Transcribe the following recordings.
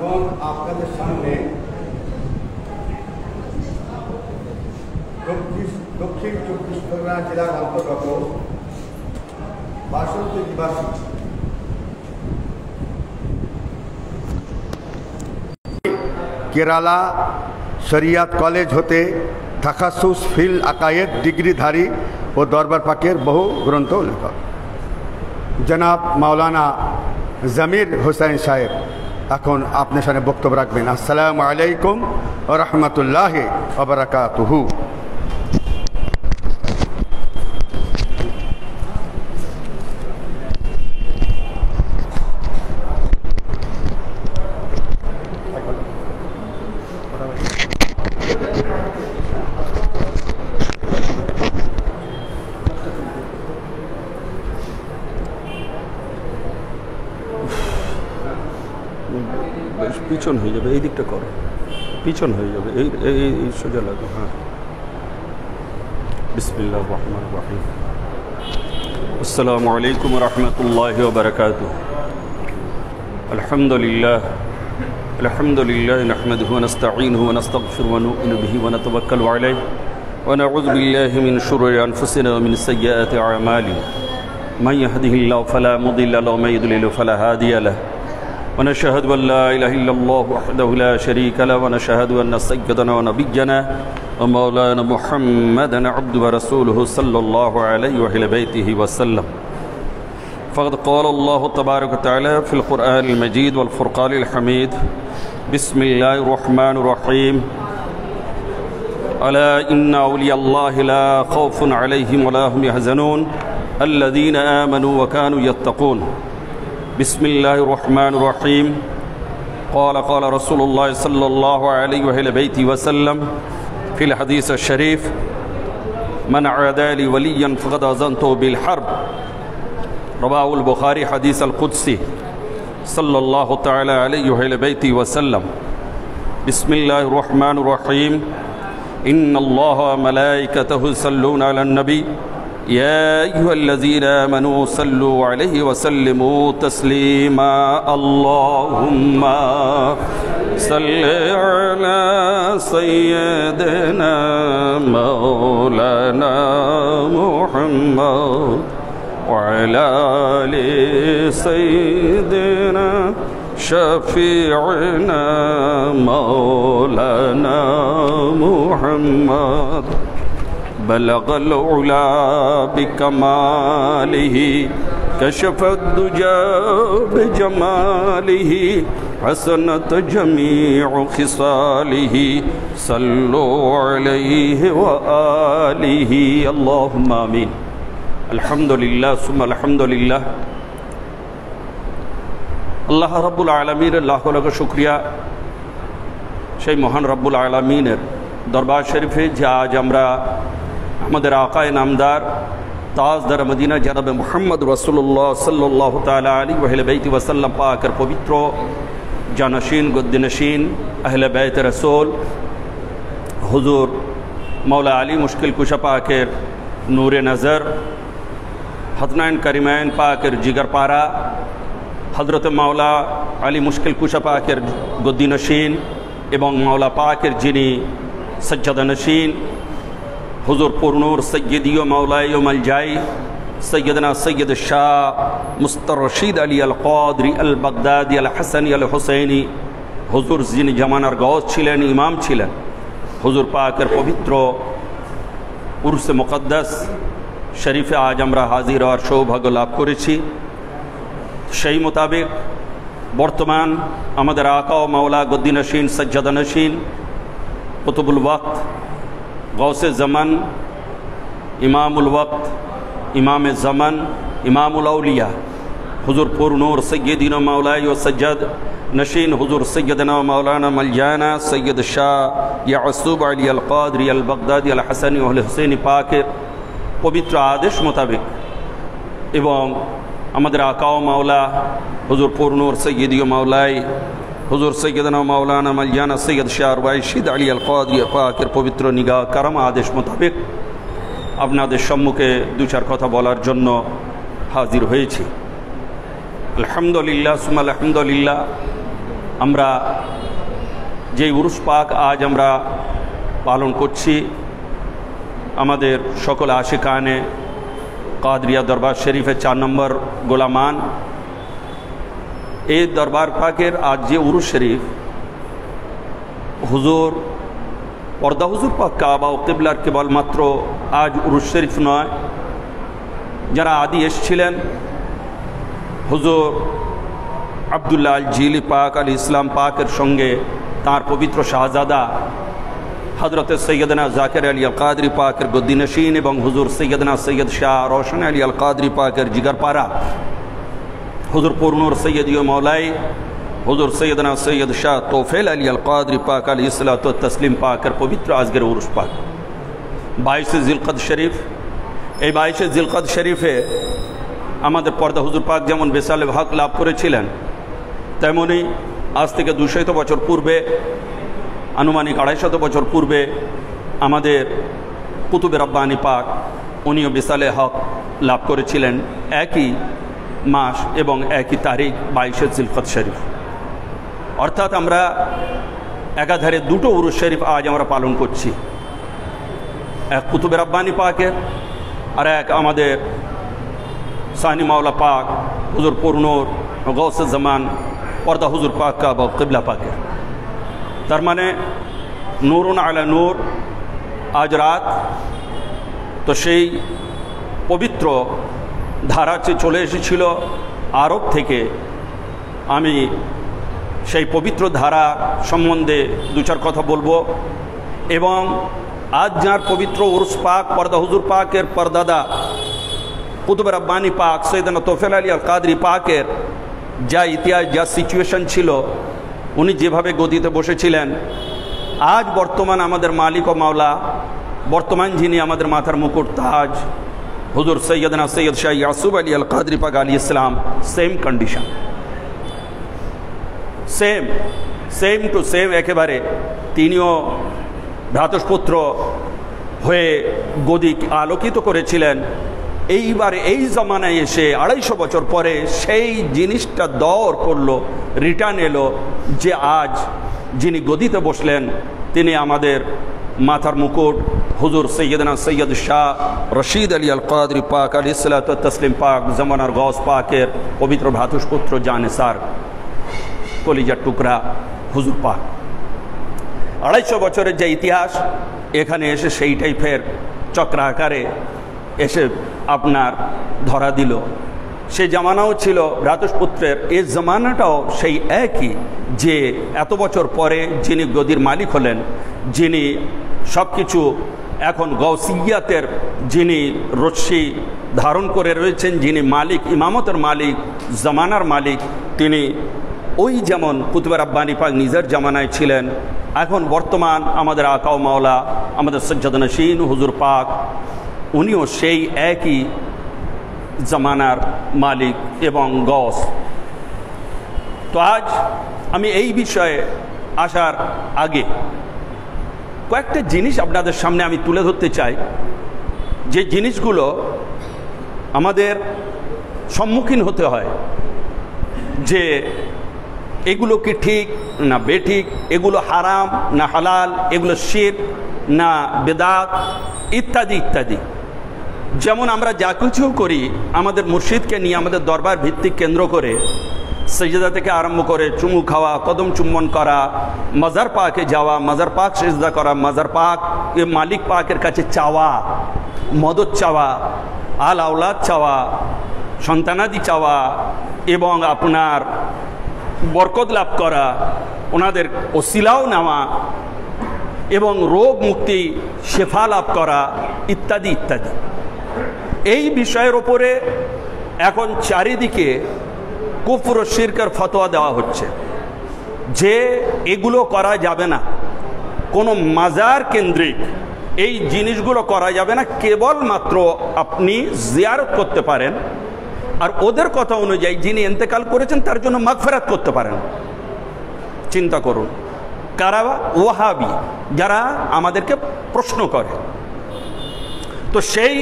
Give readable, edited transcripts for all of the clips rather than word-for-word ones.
এখন আপনাদের সামনে দক্ষিণ 24 পরগনা জেলার অন্তর্গত বাসন্তী নিবাসী কেরালা শরিয়াত কলেজ হতে তাখাসুস ফিল আকায়েদ ডিগ্রিধারী ও দরবার পাকের বহু গ্রন্থ লেখক জনাব মাওলানা জমির হোসেন সাহেব এখন আপনার সামনে বক্তব্য রাখবেন। আসসালামু আলাইকুম ওয়া রাহমাতুল্লাহি ওয়া বারাকাতুহু। পিছন হয়ে যাবে, এই দিকটা করো, পিছন হয়ে যাবে, এই সোজা লাগবে। হ্যাঁ, বিসমিল্লাহির রহমানির রহিম। আসসালামু আলাইকুম ওয়া রাহমাতুল্লাহি ওয়া বারাকাতুহু। আলহামদুলিল্লাহ নাহমাদুহু ওয়া নাস্তাঈনুহু ওয়া নাস্তাগফিরুহু ওয়া নু'মিনু বিহি ওয়া নাতাওয়াক্কালু আলাইহি ওয়া নাউযু বিল্লাহি মিন শুরুরি আনফুসিনা ওয়া মিন সাইয়্যাতি আ'মালিনা মান ইয়াহদিহিল্লাহু ফালা মুদিল্লা লাহু ওয়া মান ইউদ্লিল ফালা হাদিয়া লাহু ونشهد أن لا إله إلا الله وحده لا شريك له ونشهد أن سيدنا ونبينا ومولانا محمدا عبده ورسوله صلى الله عليه وعلى بيته وسلم. فقد قال الله تبارك وتعالى في القرآن المجيد والفرقان الحميد: بسم الله الرحمن الرحيم. ألا إن أولياء الله لا خوف عليهم ولا هم يحزنون الذين آمنوا وكانوا يتقون. بسم الله الرحمن الرحيم. قال رسول الله صلى الله عليه وآله بيته وسلم في الحديث الشريف: من عادى لي وليا فقد أذنته بالحرب. رواه البخاري حديث القدسي صلى الله تعالى عليه وآله بيته وسلم. بسم الله الرحمن الرحيم. إن الله وملائكته يصلون على النبي يا أيها الذين آمنوا صلوا عليه وسلموا تسليما. اللهم صل على سيدنا مولانا محمد وعلى آل سيدنا شفيعنا مولانا محمد. بلغ العلا بكماله كشف الدجى بجماله حسنت جميع خصاله صلوا عليه وآله. اللهم آمين. الحمد لله ثم الحمد لله. আল্লাহ রাব্বুল আলামিনের লাখ লাখ শুকরিয়া সেই মহান রাব্বুল আলামিনের দরবার শরীফে যে আজ আমরা আমাদের আকায়ে নামদার তাজদার মদিনা জনাবে মুহাম্মদ রাসূলুল্লাহ সাল্লাল্লাহু তাআলা আলাইহি ওয়া আলিহি ওয়াসাল্লাম পাকের পবিত্র জানশীন গদ্দিনশীন আহলে বাইত রাসূল হুজুর মাওলা আলী মুশকিল কুশা পাকের নূরে নজর হাদনাইন করিমাইন পাকের জিগর পারা হযরত মাওলা আলী মুশকিল কুশা পাকের গদ্দিনশীন এবং মাওলা পাকের যিনি সজ্জাদা নশীন হুজুর পুরনুর সৈয়দি ও মাওলাই ও মালজাই সৈয়দনা সৈয়দ শাহ মুস্তারশিদ আলী আল কাদরি আল বাগদাদি আল হাসানি আল হুসাইনি হুজুর যিনি জামানার গওস ছিলেন, ইমাম ছিলেন, হুজুর পাকের পবিত্র উরসে মুকদ্দাস শরীফে আজ আমরা হাজির হওয়ার সৌভাগ্য লাভ করেছি। সেই মোতাবেক বর্তমান আমাদের আকা ও মাওলা গদ্দিনশীন সজ্জাদা নশীন কুতুবুল ওয়াক্ত গৌসে জামান ইমামুল ওয়াক্ত ইমামে জামান ইমামুল আউলিয়া হুজুর পুরনুর সৈয়দিন মাওলাই ও সজ্জাদ নশীন হুজুর সৈয়দনা মাওলানা মালজানা সৈয়দ শাহ ইয়াসুব আলী আল কাদরি আল বাগদাদি আল হাসানি আল হুসেনি পাকের পবিত্র আদেশ মোতাবেক এবং আমাদের আকা ও মাওলা হুজুর পুরনুর সৈয়দি ও মাওলাই হুজুর সৈয়দনা মাওলানা মালজানা সৈয়দ শাহ রাশিদ আলী আল কাদরি পাকের পবিত্র নিগাহ কারাম আদেশ মোতাবেক আপনাদের সম্মুখে দু চার কথা বলার জন্য হাজির হয়েছি। আলহামদুলিল্লাহ সুম্মা আলহামদুলিল্লাহ। আমরা যে উরুস পাক আজ আমরা পালন করছি, আমাদের সকল আশিকানে কাদরিয়া দরবার শরীফের 4 নম্বর গোলামান, এই দরবার পাকের আজ যে উরুস শরীফ, হুজুর পর্দা হুজুর পাক কাবা ও কিবলার কেবলমাত্র আজ উরুস শরীফ নয়, যারা আদি এসেছিলেন হুজুর আবদুল্লাহ আল জিলি পাক আল ইসলাম পাকের সঙ্গে তাঁর পবিত্র শাহজাদা হজরত সৈয়দনা জাকির আলী আল কাদরি পাকের গদ্দিনশীন এবং হুজুর সৈয়দনা সৈয়দ শাহ রোশন আলী আল কাদরি পাকের জিগরপারা হুজুর পুরনুর সৈয়দ মৌলাই হুজুর সৈয়দনা সৈয়দ শাহ তোফেল আলী আল কাদরি পাক আলী ইসলাত তসলিম পাকের পবিত্র আজকের উরুস পাক 22 জিলকদ শরীফ। এই 22 জিলকদ শরীফে আমাদের পর্দা হুজুর পাক যেমন বেসালে হক লাভ করেছিলেন, তেমনি আজ থেকে 200 বছর পূর্বে, আনুমানিক 250 বছর পূর্বে আমাদের কুতুবে রব্বানি পাক উনিও বেসালে হক লাভ করেছিলেন একই মাস এবং একই তারিখ 22 জিলকদ শরীফ। অর্থাৎ আমরা একাধারে দুটো উরুস শরীফ আজ আমরা পালন করছি, এক কুতুবে রব্বানি পাকের আর এক আমাদের সানি মাওলা পাক হুজুর পুরনুর গৌসে জামান পর্দা হুজুর পাক কাবা কিবলা পাকের। তার মানে নূরুন আলা নূর আজ রাত। তো সেই পবিত্র ধারা চলে এসেছিল আরব থেকে। আমি সেই পবিত্র ধারা সম্বন্ধে 2-4 কথা বলবো এবং আজ যার পবিত্র উরুস পাক পর্দা হুজুর পাকের পরদাদা কুতুবে রব্বানি পাক সৈয়দনা তোফেল আলী আল কাদরি পাকের যা ইতিহাস, যা সিচুয়েশন ছিল, উনি যেভাবে গদিতে বসেছিলেন, আজ বর্তমান আমাদের মালিক ও মাওলা, বর্তমান যিনি আমাদের মাথার মুকুট তাজ হুজুর সৈয়দনা Syed Shah ইয়াসুব Ali Al Qadri Pak Ali Islam, same condition, same to same একেবারে। তিনিও ভ্রাতুষ্পুত্র হয়ে গদি আলোকিত করেছিলেন। এইবারে এই জমানায় এসে 250 বছর পরে সেই জিনিসটা দর করলো, রিটার্ন এলো যে আজ যিনি গদিতে বসলেন তিনি আমাদের মাথার মুকুট হুজুর সৈয়দনা সৈয়দ শাহ রশিদ আলী আল কাদরি পাক আলী ইসলাত তসলিম পাক জমানার গৌস পাকের পবিত্র ভ্রাতুষ্পুত্র জানেসার কলিজার টুকরা হুজুর পাক। 250 বছরের যে ইতিহাস, এখানে এসে সেইটাই ফের চক্রাকারে এসে আপনার ধরা দিল। সেই জামানাও ছিল ভ্রাতুষ্পুত্রের, এই জামানাটাও সেই একই, যে এত বছর পরে যিনি গদির মালিক হলেন, যিনি সব কিছু এখন গৌসিয়াতের যিনি রশ্মি ধারণ করে রয়েছেন, যিনি মালিক, ইমামতের মালিক, জামানার মালিক, তিনি ওই যেমন কুতুবে রব্বানি পাক নিজের জামানায় ছিলেন, এখন বর্তমান আমাদের আকা ও মাওলা, আমাদের সজ্জাদনশীন হুজুর পাক, উনিও সেই একই জামানার মালিক এবং গস। তো আজ আমি এই বিষয়ে আসার আগে কয়েকটা জিনিস আপনাদের সামনে আমি তুলে ধরতে চাই, যে জিনিসগুলো আমাদের সম্মুখীন হতে হয়, যে এগুলো কি ঠিক না বেঠিক, এগুলো হারাম না হালাল, এগুলো শিরক না বেদাত, ইত্যাদি ইত্যাদি। যেমন আমরা যা কিছু করি আমাদের মুর্শিদকে নিয়ে, আমাদের দরবার ভিত্তিক কেন্দ্র করে, সেজদা থেকে আরম্ভ করে চুমু খাওয়া, কদম চুম্বন করা, মাজার পাকে যাওয়া, মাজার পাক সেজদা করা, মাজার পাক মালিক পাকের কাছে চাওয়া, মদত চাওয়া, আল আওলাদ চাওয়া, সন্তানাদি চাওয়া এবং আপনার বরকত লাভ করা, ওনাদের ওসিলাও নেওয়া এবং রোগ মুক্তি শেফা লাভ করা ইত্যাদি ইত্যাদি। এই বিষয়ের ওপরে এখন চারিদিকে কুফর ও শিরকের ফতোয়া দেওয়া হচ্ছে যে এগুলো করা যাবে না, কোনো মাজার কেন্দ্রিক এই জিনিসগুলো করা যাবে না, কেবলমাত্র আপনি জিয়ারত করতে পারেন, আর ওদের কথা অনুযায়ী যিনি ইন্তেকাল করেছেন তার জন্য মাগফিরাত করতে পারেন। চিন্তা করুন, কারা? ওয়াহাবি, যারা আমাদেরকে প্রশ্ন করে। তো সেই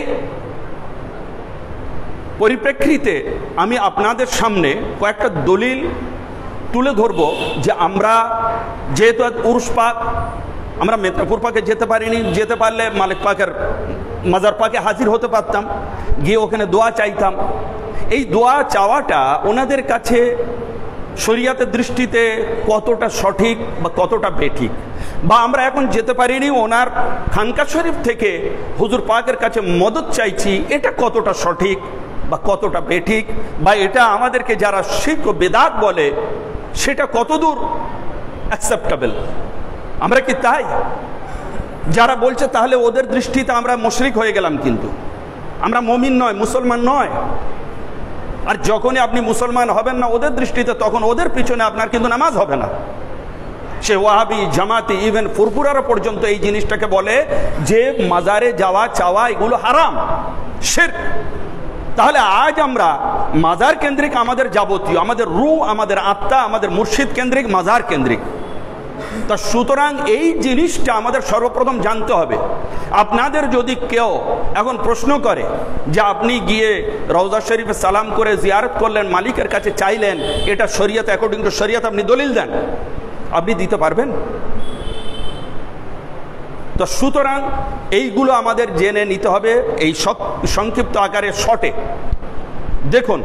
পরিপ্রেক্ষিতে আমি আপনাদের সামনে কয়েকটা দলিল তুলে ধরব যে আমরা যেহেতু উরুস পাক, আমরা মেদিনীপুর পাকে যেতে পারিনি, যেতে পারলে মালিক পাকের মাজার পাকে হাজির হতে পারতাম, গিয়ে ওখানে দোয়া চাইতাম। এই দোয়া চাওয়াটা ওনাদের কাছে শরিয়াতের দৃষ্টিতে কতটা সঠিক বা কতটা বেঠিক, বা আমরা এখন যেতে পারিনি ওনার খানকা শরীফ থেকে হুজুর পাকের কাছে মদত চাইছি, এটা কতটা সঠিক বা কতটা বেঠিক, বা এটা আমাদেরকে যারা শিরক ও বেদাত বলে সেটা কতদূর অ্যাকসেপ্টেবল। আমরা কি তাই? যারা বলছে তাহলে ওদের দৃষ্টিতে আমরা মুশরিক হয়ে গেলাম, কিন্তু আমরা মুমিন নয়, মুসলমান নয়। আর যখনই আপনি মুসলমান হবেন না ওদের দৃষ্টিতে, তখন ওদের পিছনে আপনার কিন্তু নামাজ হবে না। সে ওয়াহাবি, জামাতি, ইভেন ফুরফুরারা পর্যন্ত এই জিনিসটাকে বলে যে মাজারে যাওয়া চাওয়া এগুলো হারাম, শিরক। তাহলে আজ আমরা মাজার কেন্দ্রিক আমাদের যাবতীয়, আমাদের রূহ, আমাদের আত্মা, আমাদের মুর্শিদ কেন্দ্রিক, মাজার কেন্দ্রিক। তা সুতরাং এই জিনিসটা আমাদের সর্বপ্রথম জানতে হবে। আপনাদের যদি কেউ এখন প্রশ্ন করে যে আপনি গিয়ে রওজা শরীফে সালাম করে জিয়ারত করলেন, মালিকের কাছে চাইলেন, এটা শরিয়ত, অ্যাকর্ডিং টু শরিয়ত, আপনি দলিল দেন, আপনি দিতে পারবেন? তো সুতরাং এইগুলো আমাদের জেনে নিতে হবে এই সংক্ষিপ্ত আকারে শর্টে। দেখুন,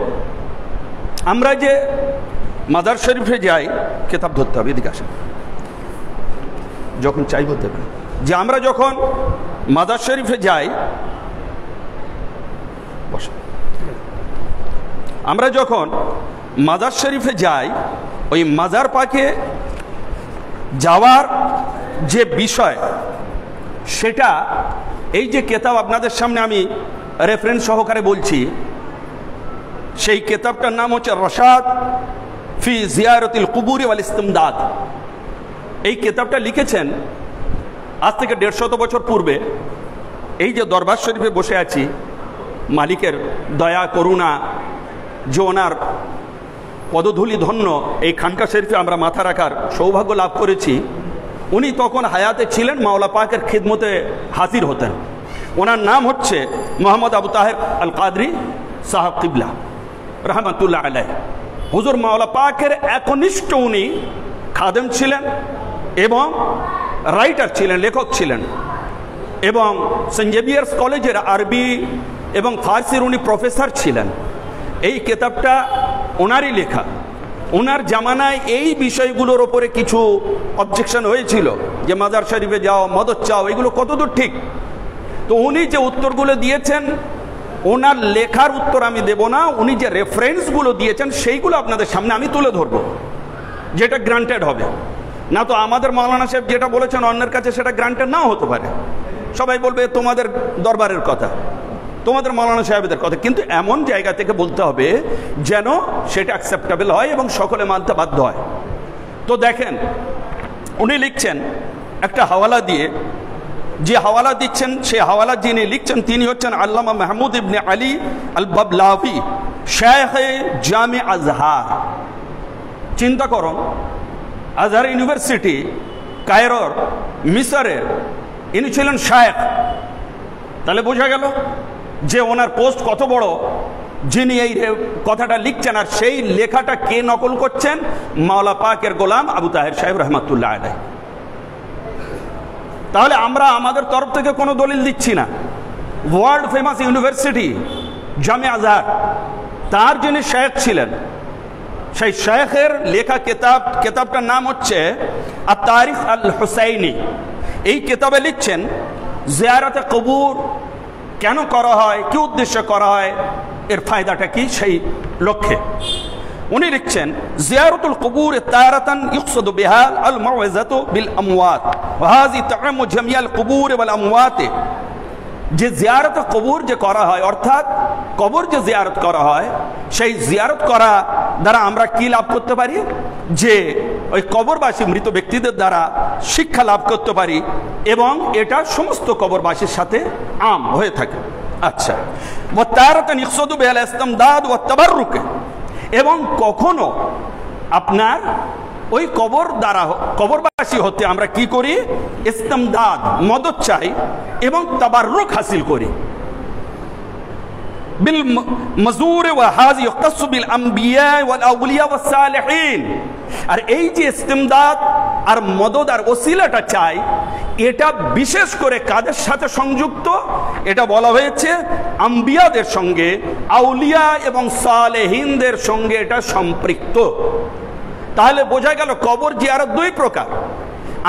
আমরা যে মাজার শরীফে যাই, কিতাব ধরতে হবে, এদিকে আসেন, যখন চাইব দেবেন, যে আমরা যখন মাজার শরীফে যাই, বসে, আমরা যখন মাজার শরীফে যাই, ওই মাজার পাকে যাওয়ার যে বিষয়, সেটা এই যে কেতাব আপনাদের সামনে আমি রেফারেন্স সহকারে বলছি, সেই কেতাবটার নাম হচ্ছে রশাদ ফি জিয়ারতিল কুবুর ওয়াল ইস্তিমদাদ। এই কেতাবটা লিখেছেন আজ থেকে 150 বছর পূর্বে। এই যে দরবার শরীফে বসে আছি, মালিকের দয়া করুণা, যে ওনার পদধূলি ধন্য এই খানকা শরীফে আমরা মাথা রাখার সৌভাগ্য লাভ করেছি, উনি তখন হায়াতে ছিলেন, মাওলা পাকের খিদমতে হাজির হতেন। ওনার নাম হচ্ছে মোহাম্মদ আবু তাহের আল কাদরি সাহাব কিবলা রহমতুল্লাহ আলাইহ। হুজুর মাওলা পাকের একনিষ্ঠ উনি খাদেম ছিলেন এবং রাইটার ছিলেন, লেখক ছিলেন, এবং সেন্ট জেভিয়ার্স কলেজের আরবি এবং ফার্সির উনি প্রফেসর ছিলেন। এই কেতাবটা ওনারই লেখা। ওনার জামানায় এই বিষয়গুলোর ওপরে কিছু অবজেকশন হয়েছিল যে মাজার শরীফে যাও, মদত চাও, এগুলো কতদূর ঠিক। তো উনি যে উত্তরগুলো দিয়েছেন, ওনার লেখার উত্তর আমি দেব না, উনি যে রেফারেন্সগুলো দিয়েছেন সেইগুলো আপনাদের সামনে আমি তুলে ধরব, যেটা গ্রান্টেড হবে। না তো আমাদের মাওলানা সাহেব যেটা বলেছেন অন্যের কাছে সেটা গ্রান্টেড নাও হতে পারে। সবাই বলবে তোমাদের দরবারের কথা, তোমাদের মাওলানা সাহেবদের কথা, কিন্তু এমন জায়গা থেকে বলতে হবে যেন সেটা অ্যাকসেপ্টেবল হয় এবং সকলে মানতে বাধ্য হয়। তো দেখেন, উনি লিখছেন একটা হাওয়ালা দিয়ে, যে হাওয়ালা দিচ্ছেন সেই হাওয়ালা যিনি লিখছেন তিনি হচ্ছেন আল্লামা মাহমুদ ইবনে আলী আল বাবলাভি, শায়েখে জামে আজহার। চিন্তা করুন, আজহার ইউনিভার্সিটি কায়রোর, মিশরের, ইনি ছিলেন শায়েখ। তাহলে বোঝা গেল যে ওনার পোস্ট কত বড়, যিনি এই কথাটা লিখছেন। আর সেই লেখাটা কে নকল করছেন? মাওলা পাকের গোলাম আবু তাহের সাহেব রহমতুল্লাহ আলাইহ। তাহলে আমরা আমাদের তরফ থেকে কোনো দলিল দিচ্ছি না। ওয়ার্ল্ড ফেমাস ইউনিভার্সিটি জামে আজহার, তার যিনি শায়েখ ছিলেন, সেই শায়েখের লেখা কেতাবটার নাম হচ্ছে আত তারিখ আল হুসাইনি। এই কেতাবে লিখছেন জিয়ারতে কবুর কেন করা হয়, কি উদ্দেশ্যে করা হয়, এর ফায়দাটা কি, সেই লক্ষ্যে উনি লিখছেন জিয়ারতুল কবুর তারাতান ইকসাদু বিহা আল মাউইযাতু বিল আমওয়াত ওয়া হাযি তাআমু জামিয়াল কবুর ওয়াল আমওয়াত। যে জিয়ারত কবুর যে করা হয়, অর্থাৎ কবর যে জিয়ারত করা হয়, সেই জিয়ারত করা দ্বারা আমরা কি লাভ করতে পারি? যে ওই কবরবাসী মৃত ব্যক্তিদের দ্বারা শিক্ষা লাভ করতে পারি, এবং এটা সমস্ত কবরবাসীর সাথে আম হয়ে থাকে। আচ্ছা, ওয়া তারাতান ইকসাদু বিল ইসতিমদাদ ওয়া তাবাররুক, এবং কখনো আপনার ওই কবর দ্বারা, কবরবাসী হতে আমরা কি করি? ইসতিমদাদ, মদত চাই এবং তাবাররুক হাসিল করি। বিল মজুর ওয়া হাযি ইখতাসু বিল আমবিয়া ওয়াল আউলিয়া ওয়াস সালিহিন। আর এই যে ইস্তিমদাদ আর মদদ আর ওসিলাটা চাই, এটা বিশেষ করে কাদের সাথে সংযুক্ত? এটা বলা হয়েছে আম্বিয়াদের সঙ্গে, আউলিয়া এবং সালেহিনদের সঙ্গে এটা সম্পৃক্ত। তাহলে বোঝা গেল কবর জিয়ারত দুই প্রকার।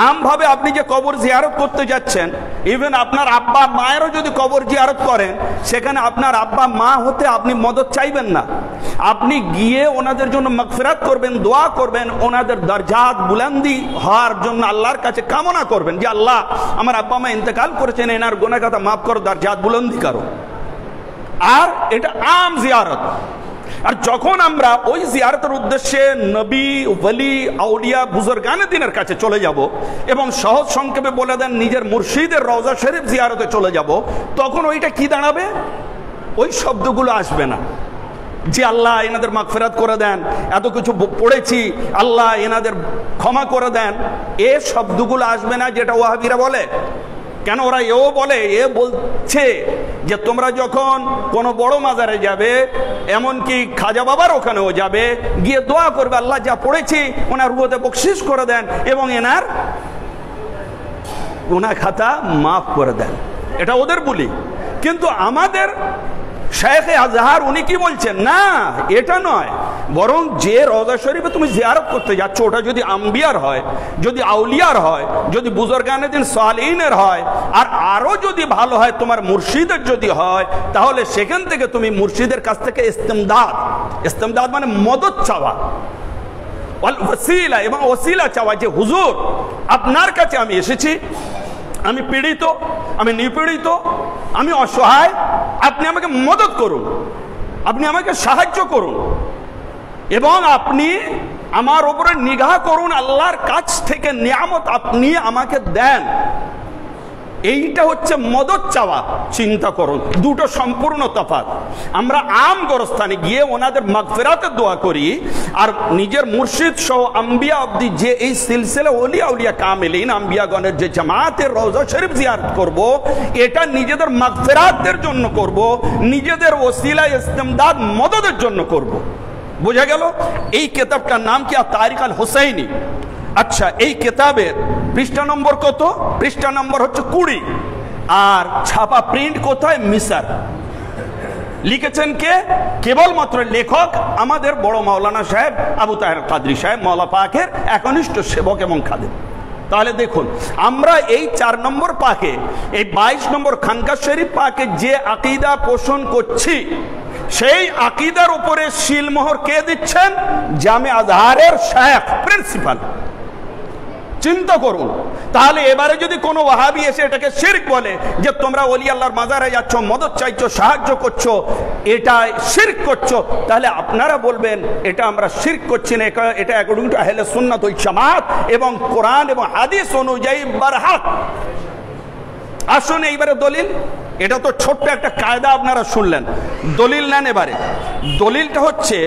আমভাবে আপনি যে কবর জিয়ারত করতে যাচ্ছেন, ইভেন আপনার আব্বা মায়েরও যদি কবর জিয়ারত করেন, সেখানে আপনার আব্বা মা হতে আপনি মদদ চাইবেন না। আপনি গিয়ে ওনাদের জন্য মাগফিরাত করবেন, দোয়া করবেন, ওনাদের দরজাত বুলন্দি হওয়ার জন্য আল্লাহর কাছে কামনা করবেন যে আল্লাহ আমার আব্বা মা ইন্তেকাল করেছেন, এনার গুনাহ খাতা মাফ করো, দরজাত বুলন্দি করো। আর এটা আম জিয়ারত। আর যখন আমরা ওই জিয়ারতের উদ্দেশ্যে নবী, ওলি, আউলিয়া, বুজুর্গানে দিনের কাছে চলে যাব এবং সহজ সংক্ষেপে বলে দেন নিজের মুর্শিদের রওজা শরীফ জিয়ারতে চলে যাব, তখন ওইটা কি দাঁড়াবে? ওই শব্দগুলো আসবে না যে আল্লাহ এনাদের মাগফিরাত করে দেন, এত কিছু পড়েছি, আল্লাহ এনাদের ক্ষমা করে দেন, এ শব্দগুলো আসবে না যেটা ওয়াহাবিরা বলে। কেন ওরা এও বলে, এ বলছে যে তোমরা যখন কোনো বড় মাজারে যাবে, এমনকি খাজা বাবার ওখানেও যাবে, গিয়ে দোয়া করবে আল্লাহ যা পড়েছি ওনার রুহতে বকশিশ করে দেন এবং এনার গুনাহ খাতা মাফ করে দেন। এটা ওদের বলি। কিন্তু আমাদের শায়েখে আজহার উনি কি বলছেন? না, এটা নয়, বরং যে রওজা শরীফে তুমি জিয়ারত করতে যাচ্ছ ওটা যদি আম্বিয়ার হয়, যদি আউলিয়ার হয়, যদি বুজুর্গানে দিন সালিহিনের হয়, আর আরো যদি ভালো হয় তোমার মুর্শিদের যদি হয়, তাহলে সেখান থেকে তুমি মুর্শিদের কাছ থেকে ইস্তিমদাদ, ইস্তিমদাদ মানে মদদ চাওয়া, ওয়াসিলা এবং ওসিলা চাওয়া যে হুজুর আপনার কাছে আমি এসেছি, আমি পীড়িত, আমি নিপীড়িত, আমি অসহায়, আপনি আমাকে মদদ করুন, আপনি আমাকে সাহায্য করুন এবং আপনি আমার উপরে নিগাহ করুন, আল্লাহর কাছ থেকে নিয়ামত আপনি আমাকে দেন। এইটা হচ্ছে মদদ চাওয়া। চিন্তা করুন, দুটো সম্পূর্ণ তফাৎ। আমরা আম গোরস্থানে গিয়ে ওনাদের মাগফিরাতের দোয়া করি, আর নিজের মুর্শিদ সহ আম্বিয়া অবধি যে এই সিলসিলা ওলিয়া উলিয়া কামিলিন আম্বিয়াগণের যে জামাতের রওজা শরীফ জিয়ারত করব, এটা নিজেদের মাগফিরাতের জন্য করব, নিজেদের ওসিলা ইস্তিমদাদ মদদের জন্য করব। বোঝা গেল? এই কিতাবটার নাম কি? তারিখ আল হুসাইনি। আচ্ছা, এই কিতাবের পৃষ্ঠা নম্বর কত? পৃষ্ঠা নম্বর হচ্ছে 20। আর ছাপা প্রিন্ট কোথায়? মিশর। লিখেছেন কে? কেবলমাত্র লেখক আমাদের বড় মাওলানা সাহেব আবু তাহের কাদরি সাহেব, মাওলা পাকের একনিষ্ঠ সেবক এবং খাদেম। তাহলে দেখুন, আমরা এই 4 নম্বর পাকে, এই 22 নম্বর খানকা শরীফ পাকে যে আকীদা পোষণ করছি, সেই আকীদার উপরে শিলমোহর কে দিচ্ছেন? জামে আজহারের শায়েখ, প্রিন্সিপাল। চিন্তা করুন। তাহলে এবারে যদি কোনো ওয়াহাবি এসে এটাকে শিরক বলে যে তোমরা ওলি আল্লাহর মাজারে যাচ্ছ, মদদ চাইছো, সাহায্য করছো, এটা শিরক করছো, তাহলে আপনারা বলবেন এটা আমরা শিরক করছি না, এটা অ্যাকর্ডিং টু আহলে সুন্নাত ওয়াল জামাত এবং কোরআন এবং হাদিস অনুযায়ী বারহাক। আসুন এইবারে দলিল। এটা তো ছোট্ট একটা কায়দা আপনারা শুনলেন। দলিল নেন এবারে। দলিলটা হচ্ছে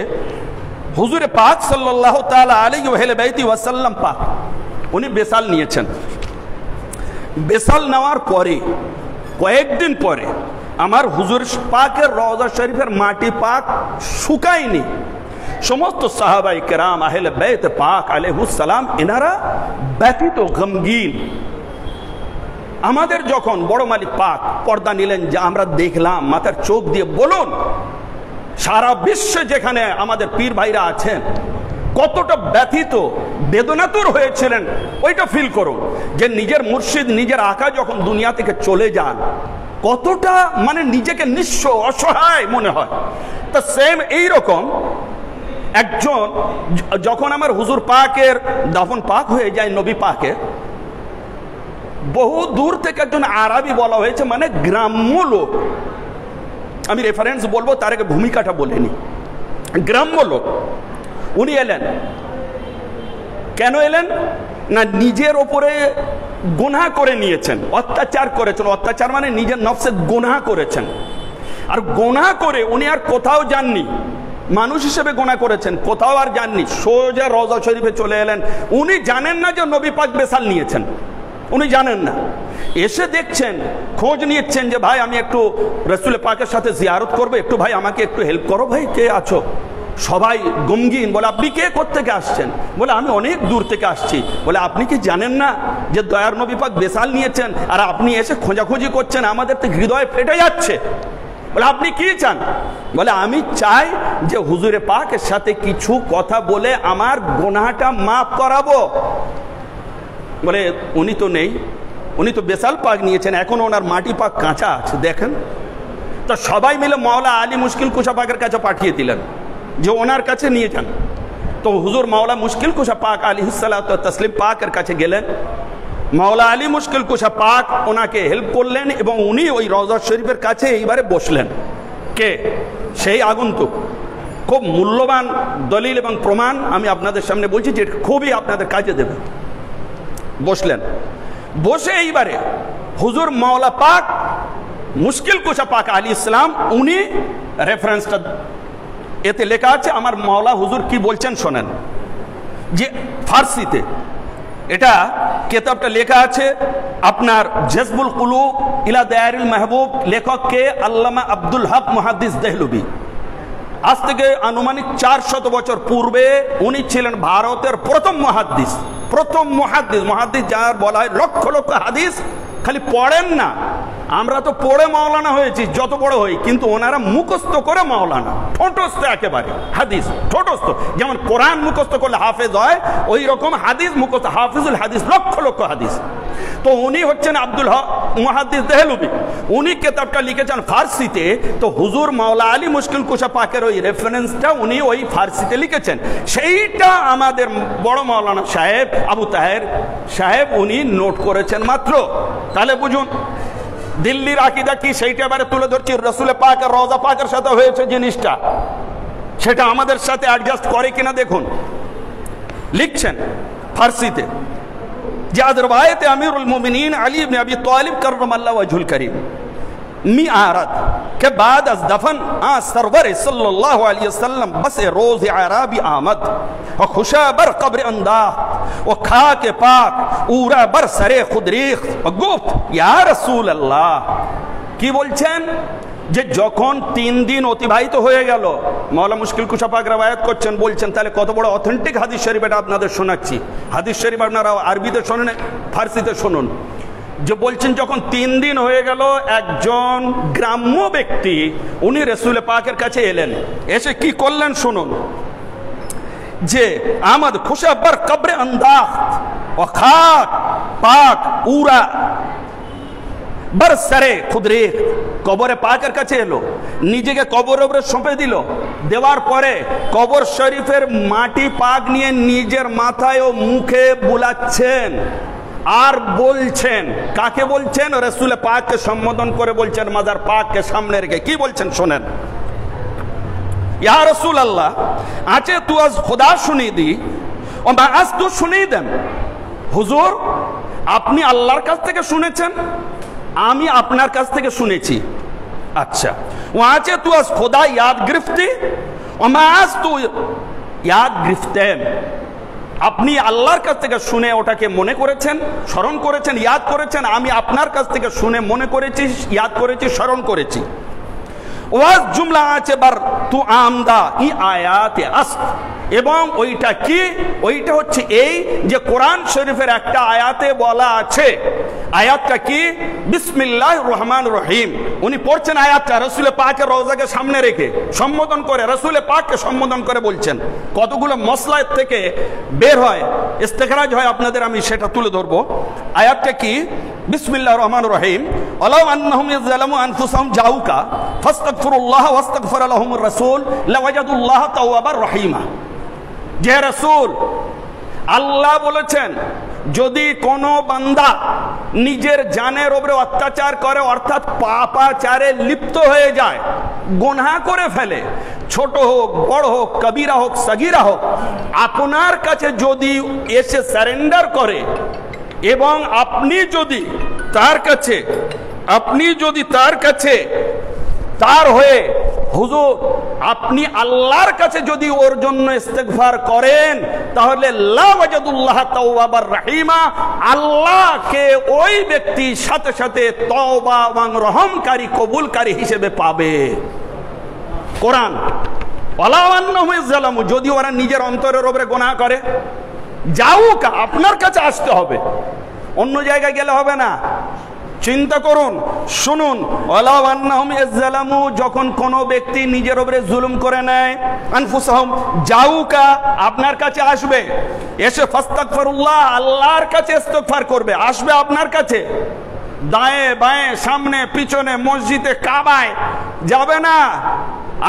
হুজুরে পাক সাল্লাল্লাহু তাআলা আলাইহি ওয়া সাল্লাম পাক উনি বেসাল নিয়েছেন। বেসাল নেওয়ার পরে কয়েকদিন পরে আমার হুজুর পাকের রওজা শরীফের মাটি পাক শুকায়নি। সমস্ত সাহাবাই কেরাম আহলে বাইত পাক আলাইহিস সালাম এনারা ব্যথিত, গমগীন। আমাদের যখন বড় মালিক পাক পর্দা নিলেন, যে আমরা দেখলাম মাথার চোখ দিয়ে, বলুন সারা বিশ্বে যেখানে আমাদের পীর ভাইরা আছেন কতটা ব্যথিত, বেদনাতুর হয়েছিলেন, ওইটা ফিল করুন যে নিজের মুর্শিদ, নিজের আকা যখন দুনিয়া থেকে চলে যান, কতটা মানে নিজেকে নিঃস্ব, অসহায় মনে হয়। তা সেম এইরকম একজন যখন আমার হুজুর পাকের দাফন পাক হয়ে যায়, নবী পাকের বহু দূর থেকে একজন আরবি বলা হয়েছে, মানে গ্রাম্য লোক, আমি রেফারেন্স বলবো, তার আগে ভূমিকাটা বলেনি। গ্রাম্য লোক উনি এলেন। কেন এলেন? না নিজের ওপরে গুনাহ করে নিয়েছেন, অত্যাচার করেছেন। অত্যাচার মানে নিজের নফসে গুনাহ করেছেন। আর গুনাহ করে উনি আর কোথাও যাননি, মানুষ হিসেবে গুনাহ করেছেন, কোথাও আর যাননি, সোজা রওজা শরীফে চলে এলেন। উনি জানেন না যে নবী পাক বেসাল নিয়েছেন, উনি জানেন না। এসে দেখছেন, খোঁজ নিচ্ছেন যে ভাই আমি একটু রসুল পাকের সাথে জিয়ারত করবো, একটু ভাই আমাকে একটু হেল্প করো, ভাই কে আছো? সবাই গমগিন। বলে আপনি কে কোত্থেকে আসছেন? বলে আমি অনেক দূর থেকে আসছি। বলে আপনি কি জানেন না যে দয়ার নবী পাক বেসাল নিয়েছেন, আর আপনি এসে খোঁজাখুঁজি করছেন, আমাদের তো হৃদয় ফেটে যাচ্ছে। বলে আপনি কি চান? বলে আমি চাই যে হুজুরে পাকের সাথে কিছু কথা বলে আমার গুনাহটা মাফ করাবো। বলে উনি তো নেই, উনি তো বেসাল পাক নিয়েছেন, এখন ওনার মাটি পাক কাঁচা আছে, দেখেন। তো সবাই মিলে মাওলা আলী মুশকিল কুশা পাকের কাছে পাঠিয়ে দিলেন যে ওনার কাছে নিয়ে যান। তো হুজুর মাওলা মুশকিল কুশা পাক আলাইহিসসালাতু তাসলিম পাকের কাছে গেলেন। মাওলা আলী মুশকিল কুশা পাক ওনাকে হেল্প করলেন এবং উনি ওই রওজা শরীফের কাছে এইবারে বসলেন। কে? সেই আগন্তুক। খুব মূল্যবান দলিল এবং প্রমাণ আমি আপনাদের সামনে বলছি, যে খুবই আপনাদের কাজে দেবে। বসলেন, বসে এইবারে হুজুর মাওলা পাক মুশকিল কুশা পাক আলাইহিস সালাম উনি রেফারেন্সটা এতে লেখা আছে, আমার মাওলা হুজুর কি বলছেন শোনেন। যে ফার্সিতে এটা কিতাবটা লেখা আছে আপনার জজবুল কুলুব ইলা দায়ারুল মাহবুব, লেখক কে? আল্লামা আব্দুল হক মুহাদ্দিস দেহলভী। আজ থেকে আনুমানিক 400 বছর পূর্বে উনি ছিলেন ভারতের প্রথম মুহাদ্দিস। প্রথম মুহাদ্দিস, মুহাদ্দিস যার বলা হয় লক্ষ লক্ষ হাদিস খালি পড়েন না, আমরা তো পড়ে মাওলানা হয়েছি যত বড় হই, কিন্তু ওনারা মুখস্থ করে মাওলানা, ঠোঁটস্থ একেবারে হাদিস, ঠোঁটস্থ। যেমন কোরআন মুখস্থ করলে হাফেজ হয়, ওই রকম হাদিস মুখস্থ, হাফিজুল হাদিস, লক্ষ লক্ষ হাদিস। তো উনি হচ্ছেন আব্দুল হক মুহাদ্দিস দেহলভী। উনি কিতাবটা লিখেছেন ফার্সিতে। তো হুজুর মাওলা আলী মুশকিল কুশা পাকের ওই রেফারেন্সটা উনি ওই ফার্সিতে লিখেছেন, সেইটা আমাদের বড় মাওলানা সাহেব আবু তাহের সাহেব উনি নোট করেছেন মাত্র। তাহলে বুঝুন দিল্লির আকীদা কি, সেইটা এবারে তুলে ধরছি। রসুল পাকের রওজা পাকের সাথে হয়েছে জিনিসটা, সেটা আমাদের সাথে অ্যাডজাস্ট করে কিনা দেখুন। লিখছেন ফার্সিতে যে আজ রওয়ায়েত আমিরুল মুমিনিন আলী ইবনে আবি তালিব কররামাল্লাহু ওয়াজহুল করিম मिआरत के बाद अज दफन आ सरवर सल्लल्लाहु अलैहि वसल्लम बस रोज आराबी आमद और खुशा बर कब्र अंदा और खा के पाक उरा बर सरे खुदरीख और गुफ्त या रसूल अल्लाह की बोलছেন যে যখন 3 দিন অতিবাহিত হয়ে গেল, মাওলা মুশকিল কুশা পাক রওয়ায়াত করছেন, বলছেন তাহলে কত বড় অথেন্টিক হাদিস শরীফ এটা আপনাদের শোনাচ্ছি। হাদিস শরীফ আপনারা আরবিতে শোনেন, ফার্সিতে শুনুন। যে বলছেন যখন 3 দিন হয়ে গেল, একজন গ্রাম্য ব্যক্তি উনি রসুল পাকের কাছে এলেন। এসে কি করলেন শুনুন। যে আমদ খুশাবার কবরে আন্দাখ ও খাক পাক উরা বরসরে খুদরে, কবরে পাকের কাছে এলো, নিজেকে কবরের উপরে সঁপে দিল। দেওয়ার পরে কবর শরীফের মাটি পাক নিয়ে নিজের মাথায় ও মুখে বুলাচ্ছেন আর বলছেন। কাকে বলছেন? রসুল পাককে সম্বোধন করে বলছেন, মাজার পাককে সামনে রেখে। কি বলছেন শোনেন। ইয়া রসুল আল্লাহ আছে তু আজ খোদা শুনি দি ও আজ তু শুনিয়ে দেন। হুজুর আপনি আল্লাহর কাছ থেকে শুনেছেন, আমি আপনার কাছ থেকে শুনেছি। আচ্ছা ও আছে তু আজ খোদা ইয়াদ গ্রিফতি ও আজ তু ইয়াদ গ্রিফতেন। আপনি আল্লাহর কাছ থেকে শুনে ওটাকে মনে করেছেন, স্মরণ করেছেন, ইয়াদ করেছেন। আমি আপনার কাছ থেকে শুনে মনে করেছি, ইয়াদ করেছি, স্মরণ করেছি। ওয়াজ জুমলা আছে বার তু আমদা ই আয়াতে আস, এবং ওইটা কি? ওইটা হচ্ছে এই যে কোরআন শরীফের একটা আয়াতে বলা আছে। আয়াতটা কি? বিসমিল্লাহির রহমানির রহিম। উনি পড়ছেন আয়াতটা রসুল পাকের রওজাকে সামনে রেখে সম্বোধন করে, রসুল পাককে সম্বোধন করে বলছেন। কতগুলো মসলা থেকে বের হয়, ইস্তেখরাজ হয়, আপনাদের আমি সেটা তুলে ধরবো। আয়াতটা কি? বিসমিল্লাহির রহমানির রহিম। ওয়ালাউ আন্নাহুম ইয়াযলামু আনফুসাহুম জাউকা ফাস্তাগফিরুল্লাহ ওয়াস্তাগফার লাহুমুর রাসূল লাওয়াজাদুল্লাহ তাওয়াবার রহিমা। যে রাসূল আল্লাহ বলেছেন, যদি কোনো বান্দা নিজের জানের উপরে অত্যাচার করে, অর্থাৎ পাপাচারে লিপ্ত হয়ে যায়, গুনাহ করে ফেলে, ছোট হোক বড় হোক, কবিরা হোক সগীরা হোক, আপনার কাছে যদি এসে সারেন্ডার করে এবং আপনি যদি তার কাছে তার হয়ে হুজুর আপনি আল্লাহর কাছে যদি ওর জন্য ইস্তেগফার করেন তাহলে লা ওয়াজাদুল্লাহ তাওয়াবার রাহিমা, আল্লাহকে ওই ব্যক্তি সাথে সাথে তওবা এবং রহমকারী কবুলকারী হিসেবে পাবে। কোরআন যদি ওরা নিজের অন্তরের উপরে গুনাহ করে, যাউকা আপনার কাছে আসতে হবে, অন্য জায়গায় গেলে হবে না। চিন্তা করুন, শুনুন, যখন কোনো ব্যক্তি নিজের উপরে জুলুম করে নেয়, আনফুসাহুম যাউকা আপনার কাছে আসবে, এসে ফাস্তাগফিরুল্লাহ আল্লাহর কাছে ইস্তেগফার করবে, আসবে আপনার কাছে, দায়ে বায়ে সামনে পিছনে মসজিদে কাবায় যাবে না,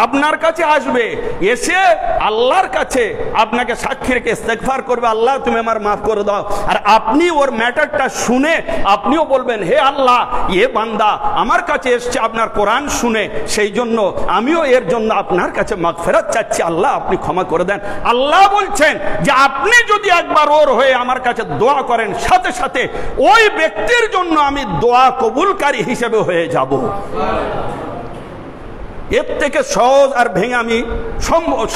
আপনার কাছে আসবে, এসে আল্লাহর কাছে আপনাকে সাক্ষী রেখে ইস্তেগফার করবে, আল্লাহ তুমি আমার মাফ করে দাও। আর আপনি ওর ম্যাটারটা শুনে আপনিও বলবেন, হে আল্লাহ এ বান্দা আমার কাছে এসছে আপনার কোরআন শুনে, সেই জন্য আমিও এর জন্য আপনার কাছে মাগফিরাত চাচ্ছি, আল্লাহ আপনি ক্ষমা করে দেন। আল্লাহ বলছেন যে আপনি যদি একবার ওর হয়ে আমার কাছে দোয়া করেন, সাথে সাথে ওই ব্যক্তির জন্য আমি দোয়া কবুলকারী হিসেবে হয়ে যাব। এর থেকে সহজ আর ভেঙে আমি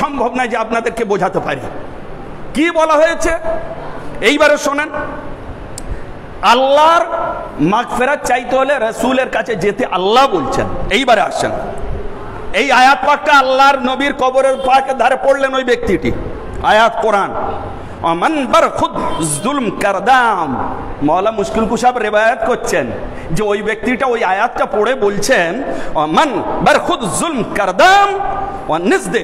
সম্ভব নয় যে আপনাদেরকে বোঝাতে পারি। কি বলা হয়েছে এইবারে শোনেন, আল্লাহর মাগফিরাত চাইতে হলে রাসূলের কাছে যেতে আল্লাহ বলছেন। এইবারে আসেন, এই আয়াত পাকটা আল্লাহর নবীর কবরের পাকের ধারে পড়লেন ওই ব্যক্তিটি, আয়াত কোরআন, মান বারখুদ জুলম কারদাম, মাওলা মুশকিল কুশাব রিওয়ায়াত করছেন যে ওই ব্যক্তিটা ওই আয়াতটা পড়ে বলছেন, মান বারখুদ জুলম কারদাম ওয়া নিজদে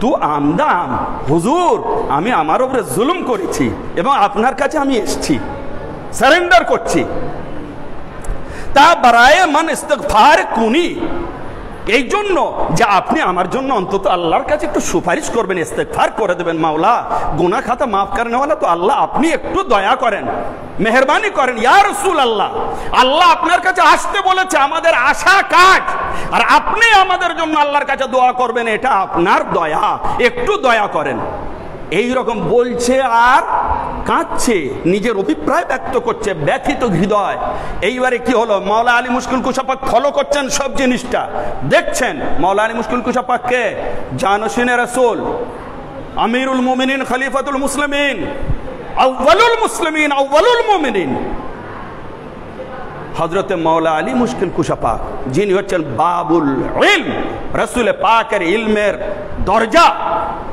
তু আমদাম, হুজুর আমি আমার উপরে জুলুম করেছি এবং আপনার কাছে আমি এসেছি, সারেন্ডার করছি, তা বারায়ে মান ইস্তিগফার কুনি, এই জন্য যে আপনি আমার জন্য অন্তত আল্লাহর কাছে একটু সুপারিশ করবেন, ইস্তেগফার করে দেবেন, মাওলা গুনাহ খাতা মাফ করনে ওয়ালা তো আল্লাহ আপনি একটু দয়া করেন, মেহেরবানি করেন, ইয়া রাসূলুল্লাহ আল্লাহ আপনার কাছে আসতে বলেছে, আমাদের আশা কাজ, আর আপনি আমাদের জন্য আল্লাহর কাছে দোয়া করবেন, এটা আপনার দয়া, একটু দয়া করেন। এই রকম বলছে আর কাঁদছে, নিজের অভিপ্রায় ব্যক্ত করছে, ব্যথিত হৃদয়। এইবারে কি হলো, মাওলা আলী মুশকিল কুশা পাক ফলো করছেন সব জিনিসটা, দেখছেন মাওলা আলী মুশকিল কুশা পাককে জানশিনে রাসূল, আমিরুল মুমিনিন, খলিফাতুল মুসলিমিন, আউয়ালুল মুসলিমিন, আউয়ালুল মুমিনিন হযরতে মাওলা আলী মুশকিল কুশা পাক, যিনি হচ্ছেন বাবুল ইলম, রাসূল পাকের ইলমের দরজা।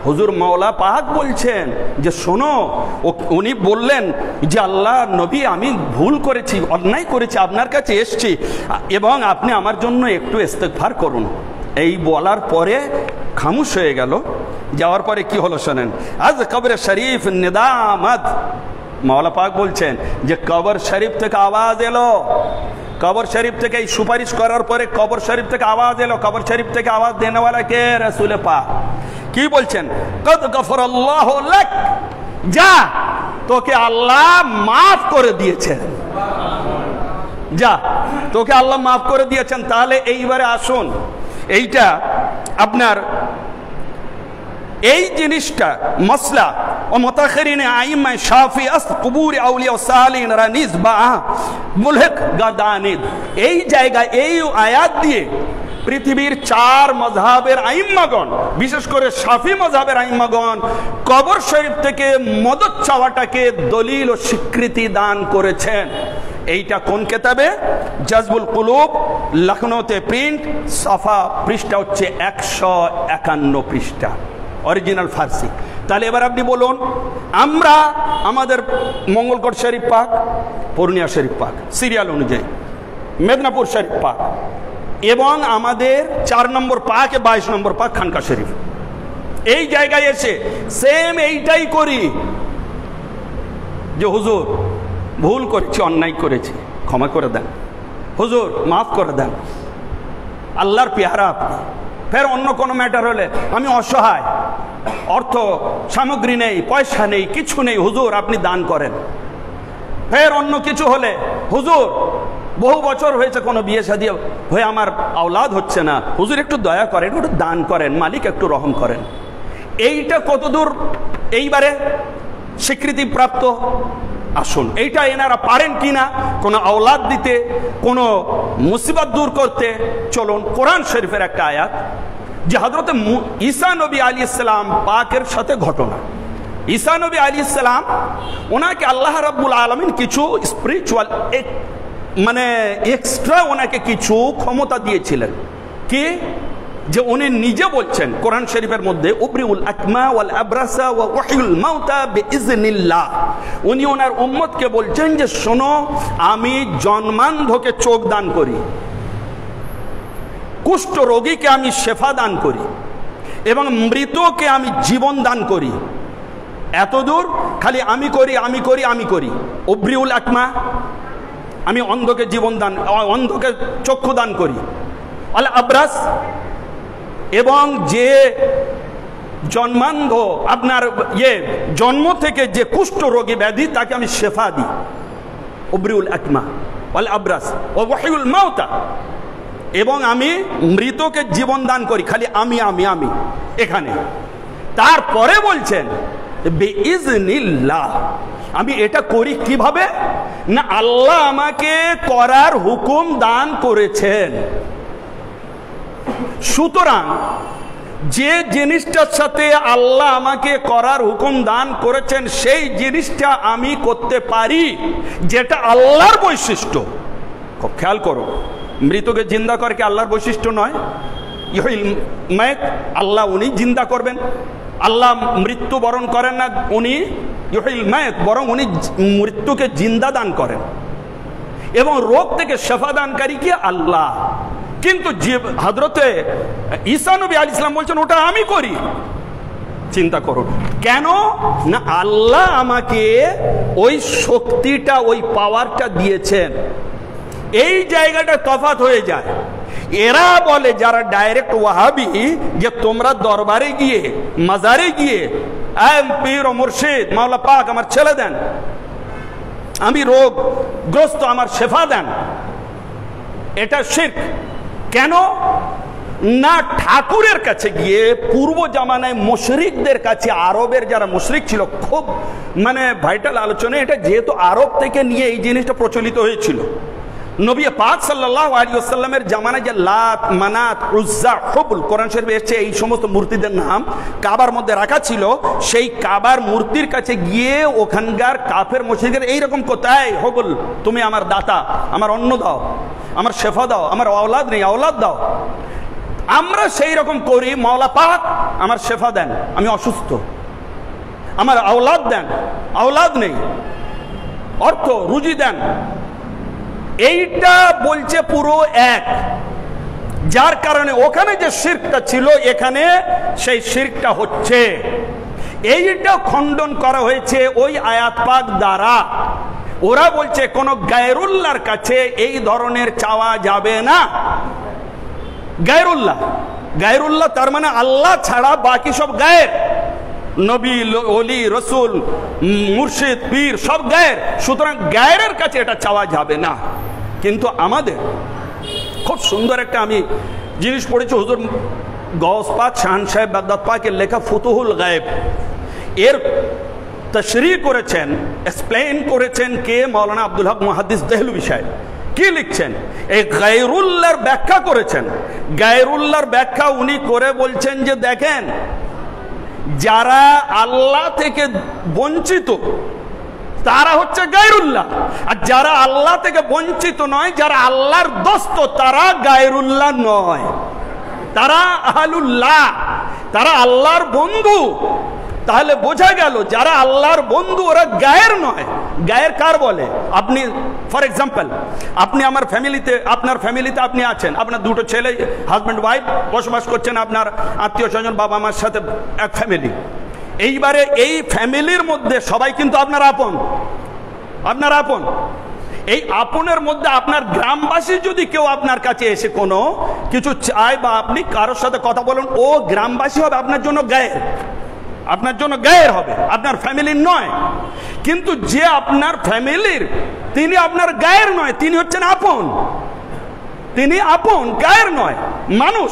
হুজুর মাওলা পাক বলছেন যে শোনো, উনি বললেন যে আল্লাহ নবী আমি ভুল করেছি, অন্যায় করেছি, আপনার কাছে এসেছি এবং আপনি আমার জন্য একটু ইস্তেগফার করুন। এই বলার পরে খামোশ হয়ে গেল। যাওয়ার পরে কি হলো শোনেন, আজ কবরে শরীফ নিদামাত, মাওলা পাক বলছেন যে কবর শরীফ থেকে আওয়াজ এলো, কবর শরীফ থেকে এই সুপারিশ করার পরে কবর শরীফ থেকে আওয়াজ এলো, কবর শরীফ থেকে আওয়াজ দেনেওয়ালা কে, রাসূল পাক। কি বলছেন, কদ গফরাল্লাহু লাক, যা তোকে আল্লাহ মাফ করে দিয়েছেন, যা তোকে আল্লাহ মাফ করে দিয়েছেন। তাহলে এইবারে আসুন, এইটা আপনার এই জিনিসটা মাসলা ও মুতাখিরিন আইম্মা শাফি আস কুবুর আউলিয়া ও সালিহিন রানিজ বা মুলহিক গাদানিদ, এই জায়গায় এই আয়াত দিয়ে পৃথিবীর 4 মাযহাবের আইম্মাগণ, বিশেষ করে শাফি মাযহাবের আইম্মাগণ কবর শরীফ থেকে মদদ চাওয়াটাকে দলিল ও স্বীকৃতি দান করেছেন। এইটা কোন কিতাবে, জাজবুল কুলুব, লখনৌতে প্রিন্ট, সাফা পৃষ্ঠা হচ্ছে 151 পৃষ্ঠা, অরিজিনাল ফার্সি। তাহলে এবার আপনি বলুন, আমরা আমাদের মঙ্গলকোট শরীফ পাক, পূর্ণিয়া শরীফ পাক সিরিয়াল অনুযায়ী, মেদিনীপুর শরীফ পাক এবং আমাদের 4 নম্বর পাক 22 নম্বর পাক খানকা শরীফ, এই জায়গায় এসে সেম এইটাই করি যে হুজুর ভুল করেছি, অন্যায় করেছি, ক্ষমা করে দেন, হুজুর মাফ করে দেন, আল্লাহর পেয়ারা আপনি। ফের অন্য কোনো ম্যাটার হলে আমি অসহায়, অর্থ সামগ্রী নেই, পয়সা নেই, কিছু নেই, হুজুর আপনি দান করেন। ফের অন্য কিছু হলে, হুজুর বহু বছর হয়েছে কোনো বিয়ে শাদী হয়ে আমার আওলাদ হচ্ছে না, হুজুর একটু দয়া করেন, একটু দান করেন, মালিক একটু রহম করেন। এইটা কতদূর এইবারে স্বীকৃতি প্রাপ্ত? আসুন, এইটা এনারা পারেন কিনা কোনো আওলাদ দিতে, কোনো মুসিবত দূর করতে? চলুন কোরআন শরীফের একটা আয়াত যে হযরত ঈসা নবী আলাইহিস সালাম পাকের সাথে ঘটনা। ঈসা নবী আলাইহিস সালাম ওনাকে আল্লাহ রাব্বুল আলামিন কিছু স্পিরিচুয়াল মানে এক্সট্রা ওনাকে কিছু ক্ষমতা দিয়েছিলেন। কি? যে উনি নিজে বলছেন কোরআন শরীফের মধ্যে উবরিউল আকমা ওয়াল আবরাসা ওয়া উহিউল মাউতা বিইজনিল্লাহ। উনি ওনার উম্মতকে বলছেন যে শোনো, আমি জন্মান্ধকে চোখ দান করি, কুষ্ঠ রোগীকে আমি শেফা দান করি এবং মৃতকে আমি জীবন দান করি। এতদূর খালি আমি করি আমি করি আমি করি। উবরিউল আকমা, আমি অন্ধকে জীবন দান, অন্ধকে চক্ষু দান করি। আল আবরাস, এবং যে জন্মান্ধ আপনার জন্ম থেকে যে কুষ্ঠ রোগী ব্যাধি তাকে আমি শেফা দিই। উবরিউল আকমা ওয়াল আবরাস ওয়া ওয়াহিউল মাউতা, এবং আমি মৃতকে জীবন দান করি। খালি আমি আমি আমি এখানে। তারপরে বলছেন বিইজনিল্লাহ, আমি এটা করি কিভাবে? না আল্লাহ আমাকে করার হুকুম দান করেছেন। সুতরাং যে জিনিসটার সাথে আল্লাহ আমাকে করার হুকুম দান করেছেন সেই জিনিসটা আমি করতে পারি, যেটা আল্লাহর বৈশিষ্ট্য। খুব খেয়াল করো, মৃতকে জিন্দা করে কি আল্লাহর বৈশিষ্ট্য নয়? ইহিল মাইত, আল্লাহ উনি জিন্দা করবেন। আল্লাহ মৃত্যু বরণ করেন না, উনি ইহিল মাইত, বরং উনি মৃত্যুকে জিন্দা দান করেন। এবং রোগ থেকে শেফা দানকারী কি? আল্লাহ। কিন্তু যে হযরতে ঈসা নবী আলাইহিস সালাম বলছেন ওটা আমি করি। চিন্তা করুন, কেন না আল্লাহ আমাকে ওই শক্তিটা, ওই পাওয়ারটা দিয়েছেন। এই জায়গাটা তফাৎ হয়ে যায়। এরা বলে যারা ডাইরেক্ট ওয়াহাবি, যে তোমরা দরবারে গিয়ে মাজারে গিয়ে পীর ও মুর্শিদ মাওলা পাক আমার ছেলে দেন, আমি রোগগ্রস্ত আমার শেফা দেন, এটা শিরক। কেন না ঠাকুরের কাছে গিয়ে পূর্ব জামানায় মুশরিকদের কাছে, আরবের যারা মুশরিক ছিল, খুব মানে ভাইটাল আলোচনা এটা, যেহেতু আরব থেকে নিয়ে এই জিনিসটা প্রচলিত হয়েছিল। নবী পাক সাল্লাল্লাহু আলাইহি ওয়াসাল্লামের জামানায় যে লাত, মানাত, উজ্জা, হুবল কোরআন শরীফে এসেছে, এই সমস্ত মূর্তিদের নাম কাবার মধ্যে রাখা ছিল। সেই কাবার মূর্তির কাছে গিয়ে ওখানকার কাফের মুশরিকদের এইরকম কোথায়, হুবল তুমি আমার দাতা, আমার অন্ন দাও, আমার শেফা দাও, আমার আওলাদ নেই আওলাদ দাও। আমরা সেই রকম করি, মাওলা পাক আমার শেফা দেন, আমি অসুস্থ, আমার আওলাদ দেন, আওলাদ নেই, অর্থ রুজি দেন। এইটা বলছে পুরো এক, যার কারণে ওখানে যে শিরকটা ছিল এখানে সেই শিরকটা হচ্ছে। এইটা খণ্ডন করা হয়েছে ওই আয়াত পাক দ্বারা। ওরা বলছে কোন গায়রুল্লাহর কাছে এই ধরনের চাওয়া যাবে না। গায়রুল্লাহ, গায়রুল্লাহ তার মানে আল্লাহ ছাড়া বাকি সব গায়ের, নবী, ওলি, রসুল, মুর্শিদ, পীর সব গায়ের। সুতরাং গায়ের কাছে এটা চাওয়া যাবে না। কিন্তু আমাদের খুব সুন্দর একটা আমি জিনিস পড়েছি, হুজুর গৌস পাক শাহান সাহেব বাগদাদ পাকের লেখা ফুতুহুল গায়েব, এর তশরিহ করেছেন, এক্সপ্লেইন করেছেন কে? মাওলানা আব্দুল হক মুহাদ্দিস দেহলভী সাহেব। কি লিখছেন? এই গায়রুল্লাহর ব্যাখ্যা করেছেন। গায়রুল্লাহর ব্যাখ্যা উনি করে বলছেন যে দেখেন, যারা আল্লাহ থেকে বঞ্চিত তারা হচ্ছে গায়রুল্লাহ, আর যারা আল্লাহ থেকে বঞ্চিত নয়, যারা আল্লাহর দোস্ত, তারা গায়রুল্লাহ নয়, তারা আহলুল্লাহ, তারা আল্লাহর বন্ধু। তাহলে বোঝা গেল যারা আল্লাহর বন্ধু ওরা গায়ের নয়। গায়ের কার বলে? আপনি ফর এক্সাম্পল, আপনি আমার ফ্যামিলিতে, আপনার ফ্যামিলিতে আপনি আছেন, আপনার দুটো ছেলে, হাজব্যান্ড ওয়াইফ বসবাস করছেন, আপনার আত্মীয় স্বজন, বাবা মার সাথে এক ফ্যামিলি। এইবারে এই ফ্যামিলির মধ্যে সবাই কিন্তু আপনার আপন, আপনার আপন। এই আপনের মধ্যে আপনার গ্রামবাসী যদি কেউ আপনার কাছে এসে কোনো কিছু চায় বা আপনি কারোর সাথে কথা বলেন, ও গ্রামবাসী হবে আপনার জন্য গায়ের, আপনার জন্য গায়ের হবে, আপনার ফ্যামিলির নয়। কিন্তু যে আপনার ফ্যামিলির, তিনি আপনার গায়ের নয়, তিনি হচ্ছেন আপন, তিনি আপন, গায়ের নয়, মানুষ।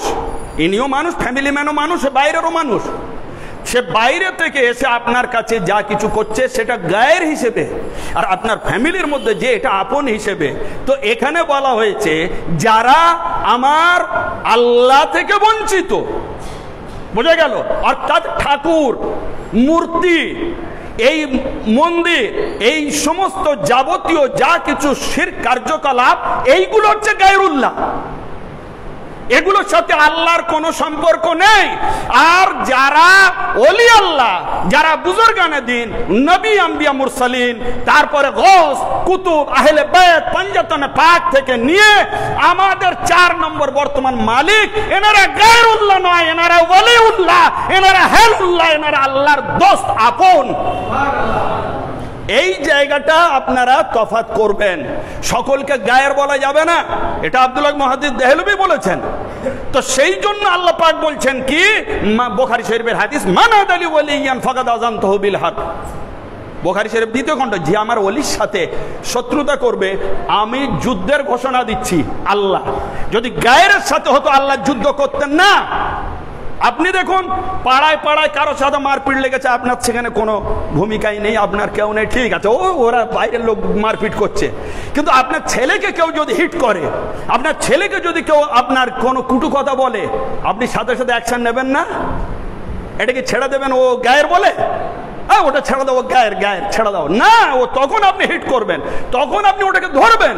ইনিও মানুষ, ফ্যামিলি ম্যানও মানুষ, বাইরেরও মানুষ। সে বাইরে থেকে এসে আপনার কাছে যা কিছু করছে সেটা গায়ের হিসেবে, আর আপনার ফ্যামিলির মধ্যে যে এটা আপন হিসেবে। তো এখানে বলা হয়েছে যারা আমার আল্লাহ থেকে বঞ্চিত, বোঝা গেল? অর্থাৎ ঠাকুর, মূর্তি, এই মন্দির, এই সমস্ত যাবতীয় যা কিছু শিরক কার্যকলাপ, এইগুলো হচ্ছে গায়রুল্লাহ। এগুলোর সাথে আল্লাহর কোনো সম্পর্ক নেই। আর যারা ওলি আল্লাহ, যারা বুজুর্গানে দিন, নবী, আম্বিয়া, মুরসালিন, তারপরে গৌস, কুতুব, আহলে বাইত, পঞ্জাতনে পাক থেকে নিয়ে আমাদের 4 নম্বর বর্তমান মালিক, এনারা গায়রুল্লাহ নয়, এনারা ওলিউল্লাহ, এনারা হেলুল্লাহ, এনারা আল্লাহর দোস্ত, আপন। এই জায়গাটা আপনারা তফাৎ করবেন। সকলকে গায়ের বলা যাবে না, এটা আব্দুল্লাহ মুহাদ্দিস দেহলভী বলেছেন। তো সেই জন্য আল্লাহ পাক বলছেন কি, বুখারী শরীফের হাদিস, মান আদালি ওয়ালিয়ান ফাকাদ আযানতুহু বিল হারব। বুখারী শরীফ 2য় খণ্ড, যে আমার ওলির সাথে শত্রুতা করবে আমি যুদ্ধের ঘোষণা দিচ্ছি। আল্লাহ যদি গায়ের সাথে হতো আল্লাহ যুদ্ধ করতেন না। আপনি দেখুন পাড়ায় পাড়ায় কারো সাথে মারপিট লেগেছে, আপনার সেখানে কোনো ভূমিকাই নেই, আপনার কেউ নেই, ঠিক আছে, ওরা বাইরের লোক মারপিট করছে। কিন্তু আপনার ছেলেকে কেউ যদি হিট করে, আপনার ছেলেকে যদি কেউ আপনার কোনো কুটু কথা বলে, আপনি সাথে সাথে অ্যাকশন নেবেন না? এটাকে ছেড়ে দেবেন ও গায়ের বলে? ওটা ছেড়ে দাও, গায়ের ছেড়ে দাও না। ও তখন আপনি হিট করবেন, তখন আপনি ওটাকে ধরবেন,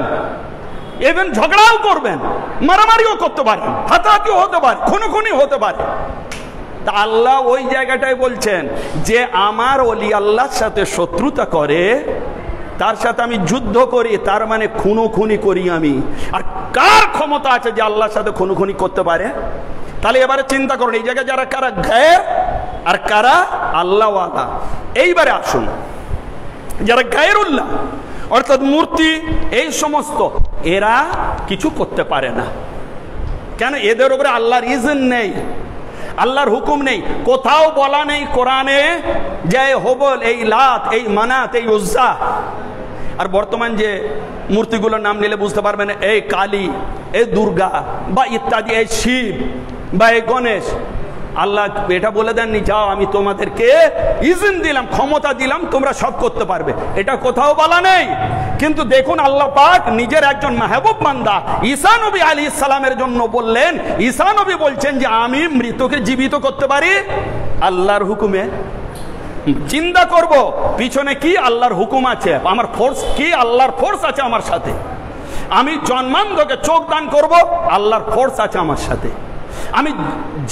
ইভেন ঝগড়াও করবেন, মারামারিও করতে পারেন, হাতাহাতিও হতে পারে, খুনোখুনি হতে পারে। তা আল্লাহ ওই জায়গাটায় বলছেন যে আমার ওলি আল্লাহর সাথে শত্রুতা করে, তার সাথে আমি যুদ্ধ করি, তার মানে খুনোখুনি করি আমি। আর কার ক্ষমতা আছে যে আল্লাহর সাথে খুনোখুনি করতে পারে? তাহলে এবারে চিন্তা করুন, এই জায়গায় যারা কারা গায়ের আর কারা আল্লাহওয়ালা। এইবারে আসুন, যারা গায়রুল্লাহ অর্থাৎ মূর্তি, এই সমস্ত, এরা কিছু করতে পারে না। কেন? এদের উপরে আল্লাহর ইজন নেই, আল্লাহর হুকুম নেই। কোথাও বলা নেই কোরআনে যে হবল, এই লাত, এই মানাত, এই উজ্জা। আর বর্তমান যে মূর্তিগুলোর নাম নিলে বুঝতে পারবেন, এই কালী, এই দুর্গা বা ইত্যাদি, এই শিব বা এই গণেশ, আল্লাহ এটা বলে দেননি যাও আমি তোমাদেরকে ইজন দিলাম, ক্ষমতা দিলাম, তোমরা সব করতে পারবে, এটা কোথাও বলা নেই। কিন্তু দেখুন আল্লাহ পাক নিজের একজন মাহবুব বান্দা ঈসা নবী আলাইহিস সালামের জন্য বললেন, ঈসা নবী বলছেন যে আমি মৃতকে জীবিত করতে পারি আল্লাহর হুকুমে। চিন্তা করব পিছনে কি আল্লাহর হুকুম আছে, আমার ফোর্স কি, আল্লাহর ফোর্স আছে আমার সাথে। আমি জন্মান্ধকে চোখ দান করব, আল্লাহর ফোর্স আছে আমার সাথে। আমি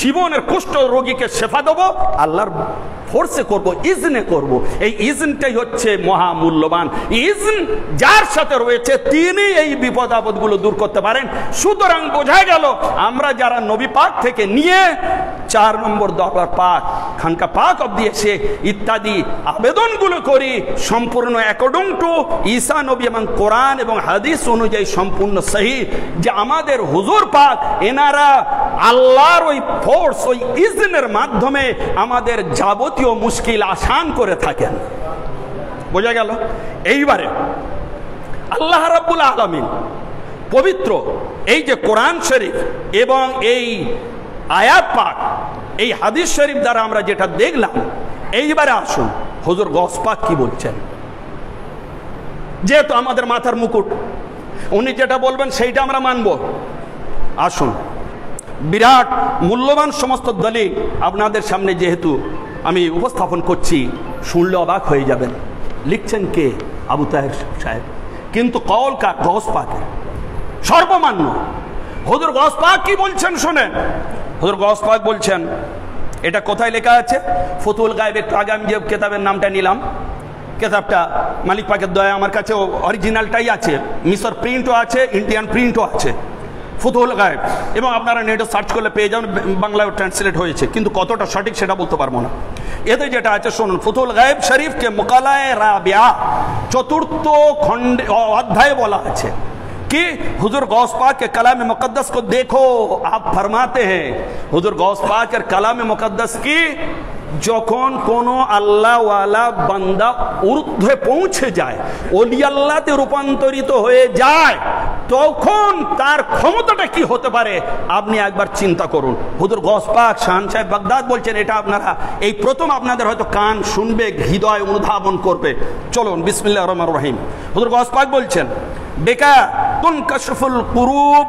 জীবনের কুষ্ঠ রোগীকে শেফা দেবো, আল্লাহর ফোর্সে করব, ইজনে করব। এই ইজনটাই হচ্ছে মহামূল্যবান। ইজন যার সাথে রয়েছে তিনি এই বিপদ আপদগুলো দূর করতে পারেন। সুতরাং বোঝা গেল আমরা যারা নবী পাক থেকে নিয়ে 4 নম্বর দরবার পাক, খানকা পাক অব্দি এসে ইত্যাদি আবেদনগুলো করি, সম্পূর্ণ অ্যাকর্ডিং টু ঈসা নবী এবং কোরআন এবং হাদিস অনুযায়ী সম্পূর্ণ সহি, যে আমাদের হুজুর পাক এনারা আল্লাহর ওই ফোর্স, ওই ইজনের মাধ্যমে আমাদের যাবতীয় মুশকিল আসান করে থাকেন। বোঝা গেল? এইবারে আল্লাহ রাব্বুল আলামিন পবিত্র এই যে কোরআন শরীফ এবং এই আয়াত পাক, এই হাদিস শরীফ দ্বারা আমরা যেটা দেখলাম, এইবারে আসুন হুজুর গওস পাক কি বলছেন। যেহেতু আমাদের মাথার মুকুট, উনি যেটা বলবেন সেইটা আমরা মানব। আসুন, বিরাট মূল্যবান সমস্ত দলিল আপনাদের সামনে যেহেতু আমি উপস্থাপন করছি, শুনলে অবাক হয়ে যাবেন। লিখছেন কে? আবু তাহের সাহেব। কিন্তু কওল কার? গওস পাকের, সর্বমান্য হুজুর গওস পাক কি বলছেন শোনেন। হুজুর গওস পাক বলছেন, এটা কোথায় লেখা আছে? ফুতুল গায়েব। একটু আগে আমি যে কেতাবের নামটা নিলাম, কেতাবটা মালিক পাকের দয়া আমার কাছে অরিজিনালটাই আছে, মিশর প্রিন্টও আছে, ইন্ডিয়ান প্রিন্টও আছে, ফুতুল গায়েব। এবং আপনারা নেটে সার্চ করলে পেয়ে যাবেন, বাংলায় ট্রান্সলেট হয়েছে, কিন্তু কতটা সঠিক সেটা বলতে পারবো না। এতে যেটা আছে শুনুন, ফুতুল গায়েব শরীফ কে মুকালায়ে রাবিয়া 4th খণ্ড অধ্যায়ে বলা আছে कि हुजूर गौस पाक के कलाम मुकद्दस को देखो, आप फरमाते हैं हुजूर गौस पाक के कलाम मुकद्दस की যখন কোন আল্লাহওয়ালা বান্দা ঊর্ধ্বে পৌঁছে যায়, ওলি আল্লাহতে রূপান্তরিত হয়ে যায়, তখন তার ক্ষমতাটা কি হতে পারে আপনি একবার চিন্তা করুন। হুজুর গওস পাক শাহ সাহেব বাগদাদ বলছেন, এটা আপনারা এই প্রথম আপনাদের হয়তো কান শুনবে, হৃদয় অনুধাবন করবে। চলুন বিসমিল্লাহির রহমানির রহিম। হুজুর গওস পাক বলছেন, বেকা তুনকাশফুল কুরুব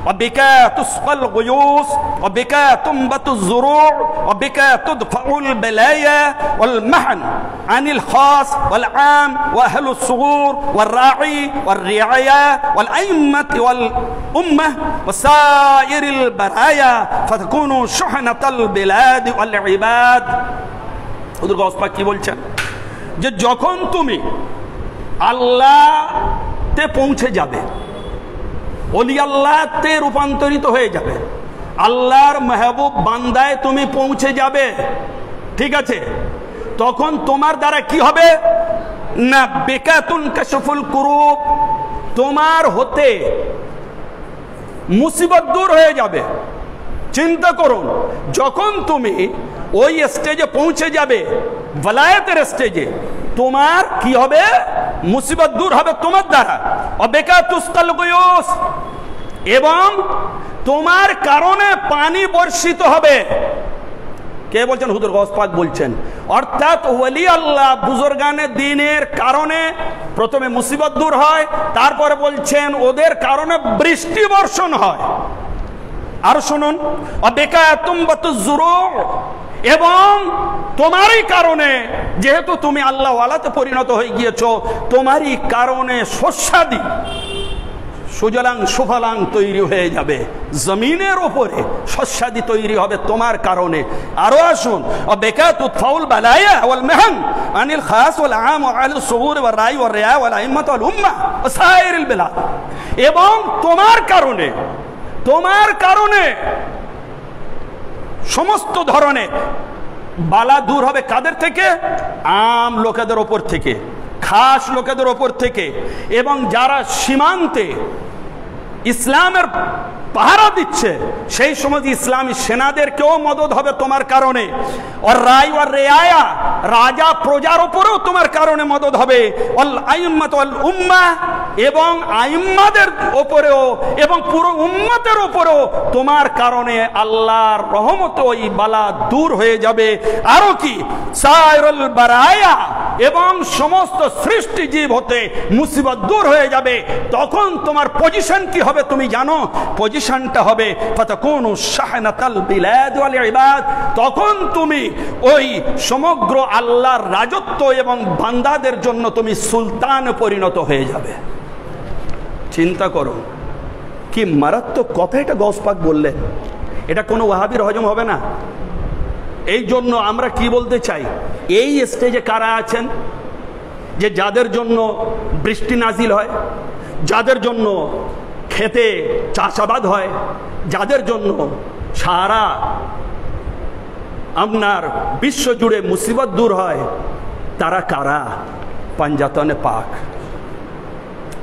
وبك تسقى الغيوث وبك تنبت الزروع وبك تدفع البلايا والمحن عن الخاص والعام وأهل الصغور والراعي والرعاية والأئمة والأمة وسائر البرايا فتكون شحنة البلاد والعباد. হুজুর গাউস পাক কি বলছেন যে যখন তুমি আল্লাহতে পৌঁছে যাবে, ওলি আল্লাহতে রূপান্তরিত হয়ে যাবে, আল্লাহর মেহবুব বান্দায় তুমি পৌঁছে যাবে, ঠিক আছে, তখন তোমার দ্বারা কি হবে না বেকাতুন কাশফুল কুরুব, তোমার হতে মুসিবত দূর হয়ে যাবে। চিন্তা করুন, যখন তুমি ওই স্টেজে পৌঁছে যাবে ওয়ালায়াতের স্টেজে, তোমার কি হবে মুসিবত দূর হবে তোমার দ্বারা। অবেকাতুসকাল গুয়ুস, এবং তোমার কারণে পানি বর্ষিত হবে। কে বলছেন? হুজুর গাউস পাক বলছেন। অর্থাৎ ওলি আল্লাহ বুজুর্গানে দ্বীনের কারণে প্রথমে মুসিবত দূর হয়, তারপরে বলছেন ওদের কারণে বৃষ্টি বর্ষণ হয়। আর শুনুন, এবং তোমারই কারণে, যেহেতু তুমি আল্লাহ ওয়ালাতে পরিণত হয়ে গিয়েছো, তোমারই কারণে শস্যাদি সুজলাং সুফলাং তৈরি হয়ে যাবে, জমিনের ওপরে শস্যাদি তৈরি হবে তোমার কারণে। আরো আসুন, বেকাতুত ফাউল বালায়া ওয়াল মেহান আনিল খাস ওয়াল আম ওয়া আল সুগুর ওয়া রাই ওয়া রিয়া ওয়াল আইম্মাত ওয়াল উম্মাহ ওয়া সাইরিল বিলাদ, এবং তোমার কারণে সমস্ত ধরনের বালা দূর হবে। কাদের থেকে? আম লোকেদের ওপর থেকে, খাস লোকেদের ওপর থেকে, এবং যারা সীমান্তে ইসলামের পাহারা দিচ্ছে সেই সময় ইসলামী সেনাদেরকেও মদদ হবে তোমার কারণে। আর রাই ওয়ার রেয়ায়া, রাজা প্রজার উপরেও তোমার কারণে মদদ হবে। ওয়াল আইম্মাত ওয়াল উম্মাহ, এবং আইম্মাদের উপরেও এবং পুরো উম্মতের উপরেও তোমার কারণে আল্লাহর রহমত ওই বালা দূর হয়ে যাবে। আরো কি সাইরুল বারায়া, এবং সমস্ত সৃষ্টি জীব হতে মুসিবত দূর হয়ে যাবে। তখন তোমার পজিশন কি হবে তুমি জানো? পজিশনটা হবে ফাতাকুনু শাহনাতাল বিলাদ ওয়াল ইবাদ, তখন তুমি ওই সমগ্র আল্লাহর রাজত্ব এবং বান্দাদের জন্য তুমি সুলতান পরিণত হয়ে যাবে। চিন্তা করো কি মারাত্মক কথা এটা গাউস পাক বললেন। এটা কোনো ওয়াহাবির হজম হবে না। এই জন্য আমরা কি বলতে চাই, এই স্টেজে কারা আছেন যে যাদের জন্য বৃষ্টি নাজিল হয়, যাদের জন্য খেতে চাষাবাদ হয়, যাদের জন্য সারা আপনার বিশ্ব জুড়ে মুসিবত দূর হয়, তারা কারা? পাঞ্জাতনে পাক,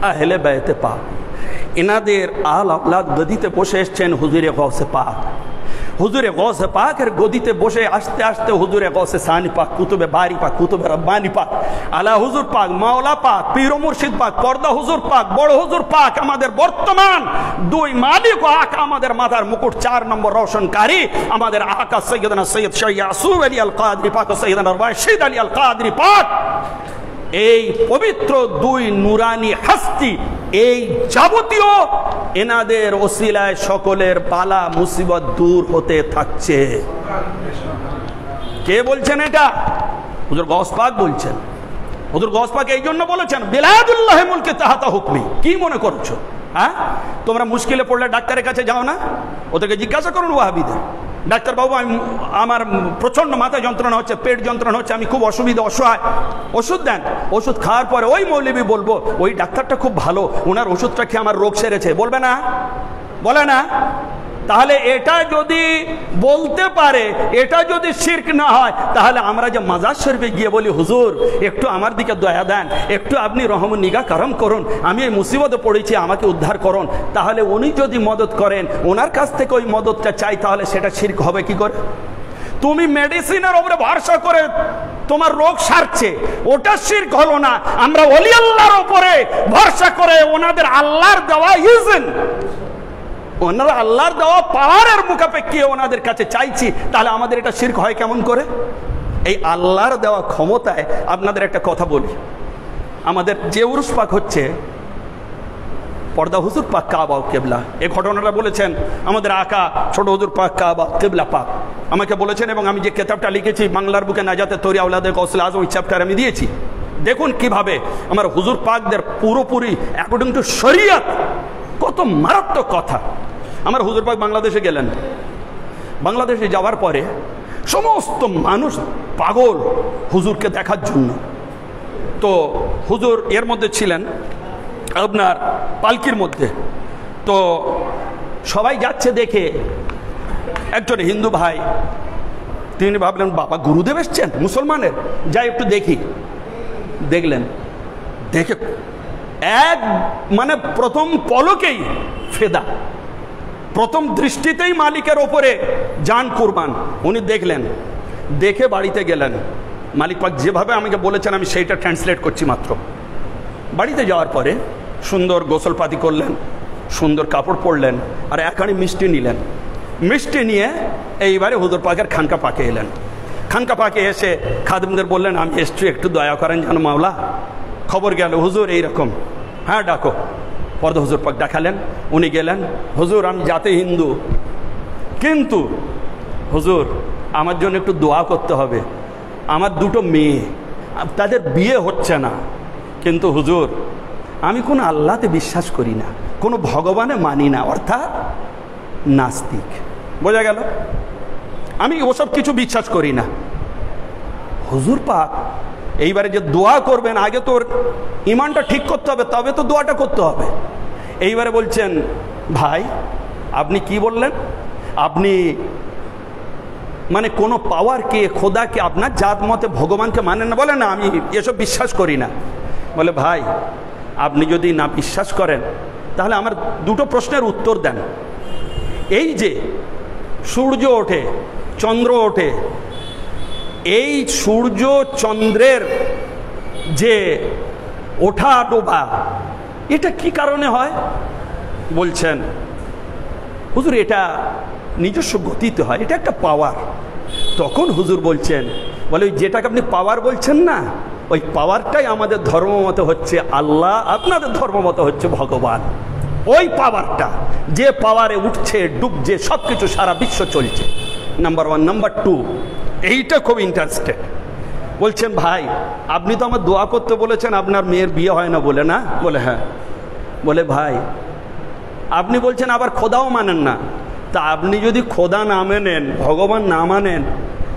আহলে বাইতে পাক, এনাদের আল আওলাদ গদিতে বসে এসছেন হুজুরে গৌসে পাক। হুজুরে গৌসে পাকের গদিতে বসে আস্তে আস্তে হুজুরে গৌসে সানি পাক, কুতুবে বারি পাক, কুতুবে রব্বানি পাক, আলা হুজুর পাক, মাওলা পাক, পীর মুর্শিদ পাক, পর্দা হুজুর পাক, বড় হুজুর পাক, আমাদের বর্তমান দুই মালিক ও আকা, আমাদের মাথার মুকুট 4 নম্বর রওশনকারী আমাদের আকা সৈয়দনা সৈয়দ শাহ ইয়াসুফ আলী আল কাদরি পাক ও সৈয়দনা রাশিদ আলী আল কাদরি পাক, এই পবিত্র দুই নুরানি হস্তি, এই যাবতীয় এনাদের ওসিলায় সকলের বালা মুসিবত দূর হতে থাকছে। কে বলছেন এটা? হুজুর গাউস পাক বলছেন। হুজুর গাউস পাক এই জন্য বলেছেন বিলাদুল্লাহ মুলকে তাহাতা হুকমি। কি মনে করছো? হ্যাঁ, তোমরা মুশকিলে পড়লে ডাক্তারের কাছে যাও না? ওদেরকে জিজ্ঞাসা করুন ওয়াহাবিদের, ডাক্তার বাবু আমার প্রচন্ড মাথা যন্ত্রণা হচ্ছে, পেট যন্ত্রণা হচ্ছে, আমি খুব অসুবিধা, অসহায়, ওষুধ দেন। ওষুধ খাওয়ার পরে ওই মৌলবি বলবো ওই ডাক্তারটা খুব ভালো, ওনার ওষুধটা খেয়ে আমার রোগ সেরেছে, বলবে না? বলে না? তাহলে এটা যদি বলতে পারে, এটা যদি শিরক না হয়, তাহলে আমরা যে মাজার শরীফে গিয়ে বলি হুজুর একটু আমার দিকে দয়া দেন, একটু আপনি রহম নিগাহ করম করুন, আমি এই মুসিবতে পড়েছি, আমাকে উদ্ধার করুন, তাহলে উনি যদি মদত করেন, ওনার কাছ থেকে ওই মদতটা চাই, তাহলে সেটা শিরক হবে কি করে? তুমি মেডিসিনের উপরে ভরসা করে তোমার রোগ সারছে, ওটা শিরক হলো না। আমরা ওলি আল্লাহর উপরে ভরসা করে ওনাদের আল্লাহর দেওয়া ইজন, ওনারা আল্লাহর দেওয়া পাওয়ারের মুখাপেক্ষিয়ে ওনাদের কাছে চাইছি, তাহলে আমাদের এটা শিরক হয় কেমন করে? এই আল্লাহর দেওয়া ক্ষমতায় আপনাদের একটা কথা বলি, আমাদের যে উরুস পাক হচ্ছে পর্দা হুজুর পাক কাবা ও কেবলা। এই ঘটনাটা বলেছেন আমাদের আকা ছোট হুজুর পাক কাবা কেবলা পাক আমাকে বলেছেন, এবং আমি যে কিতাবটা লিখেছি বাংলার বুকে নাজাতে তৈরি আওলাদে গৌসুল আজম, ওই চ্যাপ্টার আমি দিয়েছি। দেখুন কিভাবে আমার হুজুর পাকদের পুরোপুরি অ্যাকর্ডিং টু শরিয়ত কত মারাত্মক কথা। আমার হুজুর পাক বাংলাদেশে গেলেন, বাংলাদেশে যাওয়ার পরে সমস্ত মানুষ পাগল হুজুরকে দেখার জন্য। তো হুজুর এর মধ্যে ছিলেন আপনার পালকির মধ্যে, তো সবাই যাচ্ছে দেখে একজন হিন্দু ভাই তিনি ভাবলেন বাবা গুরুদেব এসছেন মুসলমানের, যাই একটু দেখি। দেখলেন, দেখে এক মানে প্রথম পলকেই ফেদা, প্রথম দৃষ্টিতেই মালিকের ওপরে জান কুরবান। উনি দেখলেন, দেখে বাড়িতে গেলেন। মালিক পাক যেভাবে আমাকে বলেছেন আমি সেইটা ট্রান্সলেট করছি মাত্র। বাড়িতে যাওয়ার পরে সুন্দর গোসলপাতি করলেন, সুন্দর কাপড় পরলেন, আর একখানি মিষ্টি নিলেন। মিষ্টি নিয়ে এইবারে হুজুর পাকের খানকা পাকে এলেন। খানকা পাকে এসে খাদিমদের বললেন আমি এসছি, একটু দয়া করেন যেন মাওলা। খবর গেল হুজুর এইরকম, হ্যাঁ ডাকো। পর্দা হুজুর পাক দেখালেন, উনি গেলেন, হুজুর আমি জাতে হিন্দু, কিন্তু হুজুর আমার জন্য একটু দোয়া করতে হবে, আমার দুটো মেয়ে, তাদের বিয়ে হচ্ছে না, কিন্তু হুজুর আমি কোনো আল্লাহতে বিশ্বাস করি না, কোনো ভগবানে মানি না, অর্থাৎ নাস্তিক। বোঝা গেল, আমি ওসব কিছু বিশ্বাস করি না। হুজুর পাক এইবারে যে দোয়া করবেন আগে তোর ইমানটা ঠিক করতে হবে, তবে তো দোয়াটা করতে হবে। এইবারে বলছেন ভাই আপনি কি বললেন, আপনি মানে কোনো পাওয়ারকে খোদাকে আপনার জাত মতে ভগবানকে মানেন না? বলেন না আমি এসব বিশ্বাস করি না। বলে ভাই আপনি যদি না বিশ্বাস করেন তাহলে আমার দুটো প্রশ্নের উত্তর দেন। এই যে সূর্য ওঠে চন্দ্র ওঠে, এই সূর্য চন্দ্রের যে ওঠা ডোবা এটা কি কারণে হয়? বলছেন হুজুর এটা নিজস্ব গতিতে হয়, এটা একটা পাওয়ার। তখন হুজুর বলছেন, বলে ওই যেটাকে আপনি পাওয়ার বলছেন না, ওই পাওয়ারটাই আমাদের ধর্ম মতে হচ্ছে আল্লাহ, আপনাদের ধর্ম মতে হচ্ছে ভগবান। ওই পাওয়ারটা যে পাওয়ারে উঠছে ডুবছে সব কিছু সারা বিশ্ব চলছে, নাম্বার ওয়ান। নাম্বার টু, এইটা খুব ইন্টারেস্টেড। বলছেন ভাই আপনি তো আমার দোয়া করতে বলেছেন আপনার মেয়ের বিয়ে হয় না বলে, না? বলে হ্যাঁ। বলে ভাই আপনি বলছেন আবার খোদাও মানেন না, তা আপনি যদি খোদা না মানেন, ভগবান না মানেন,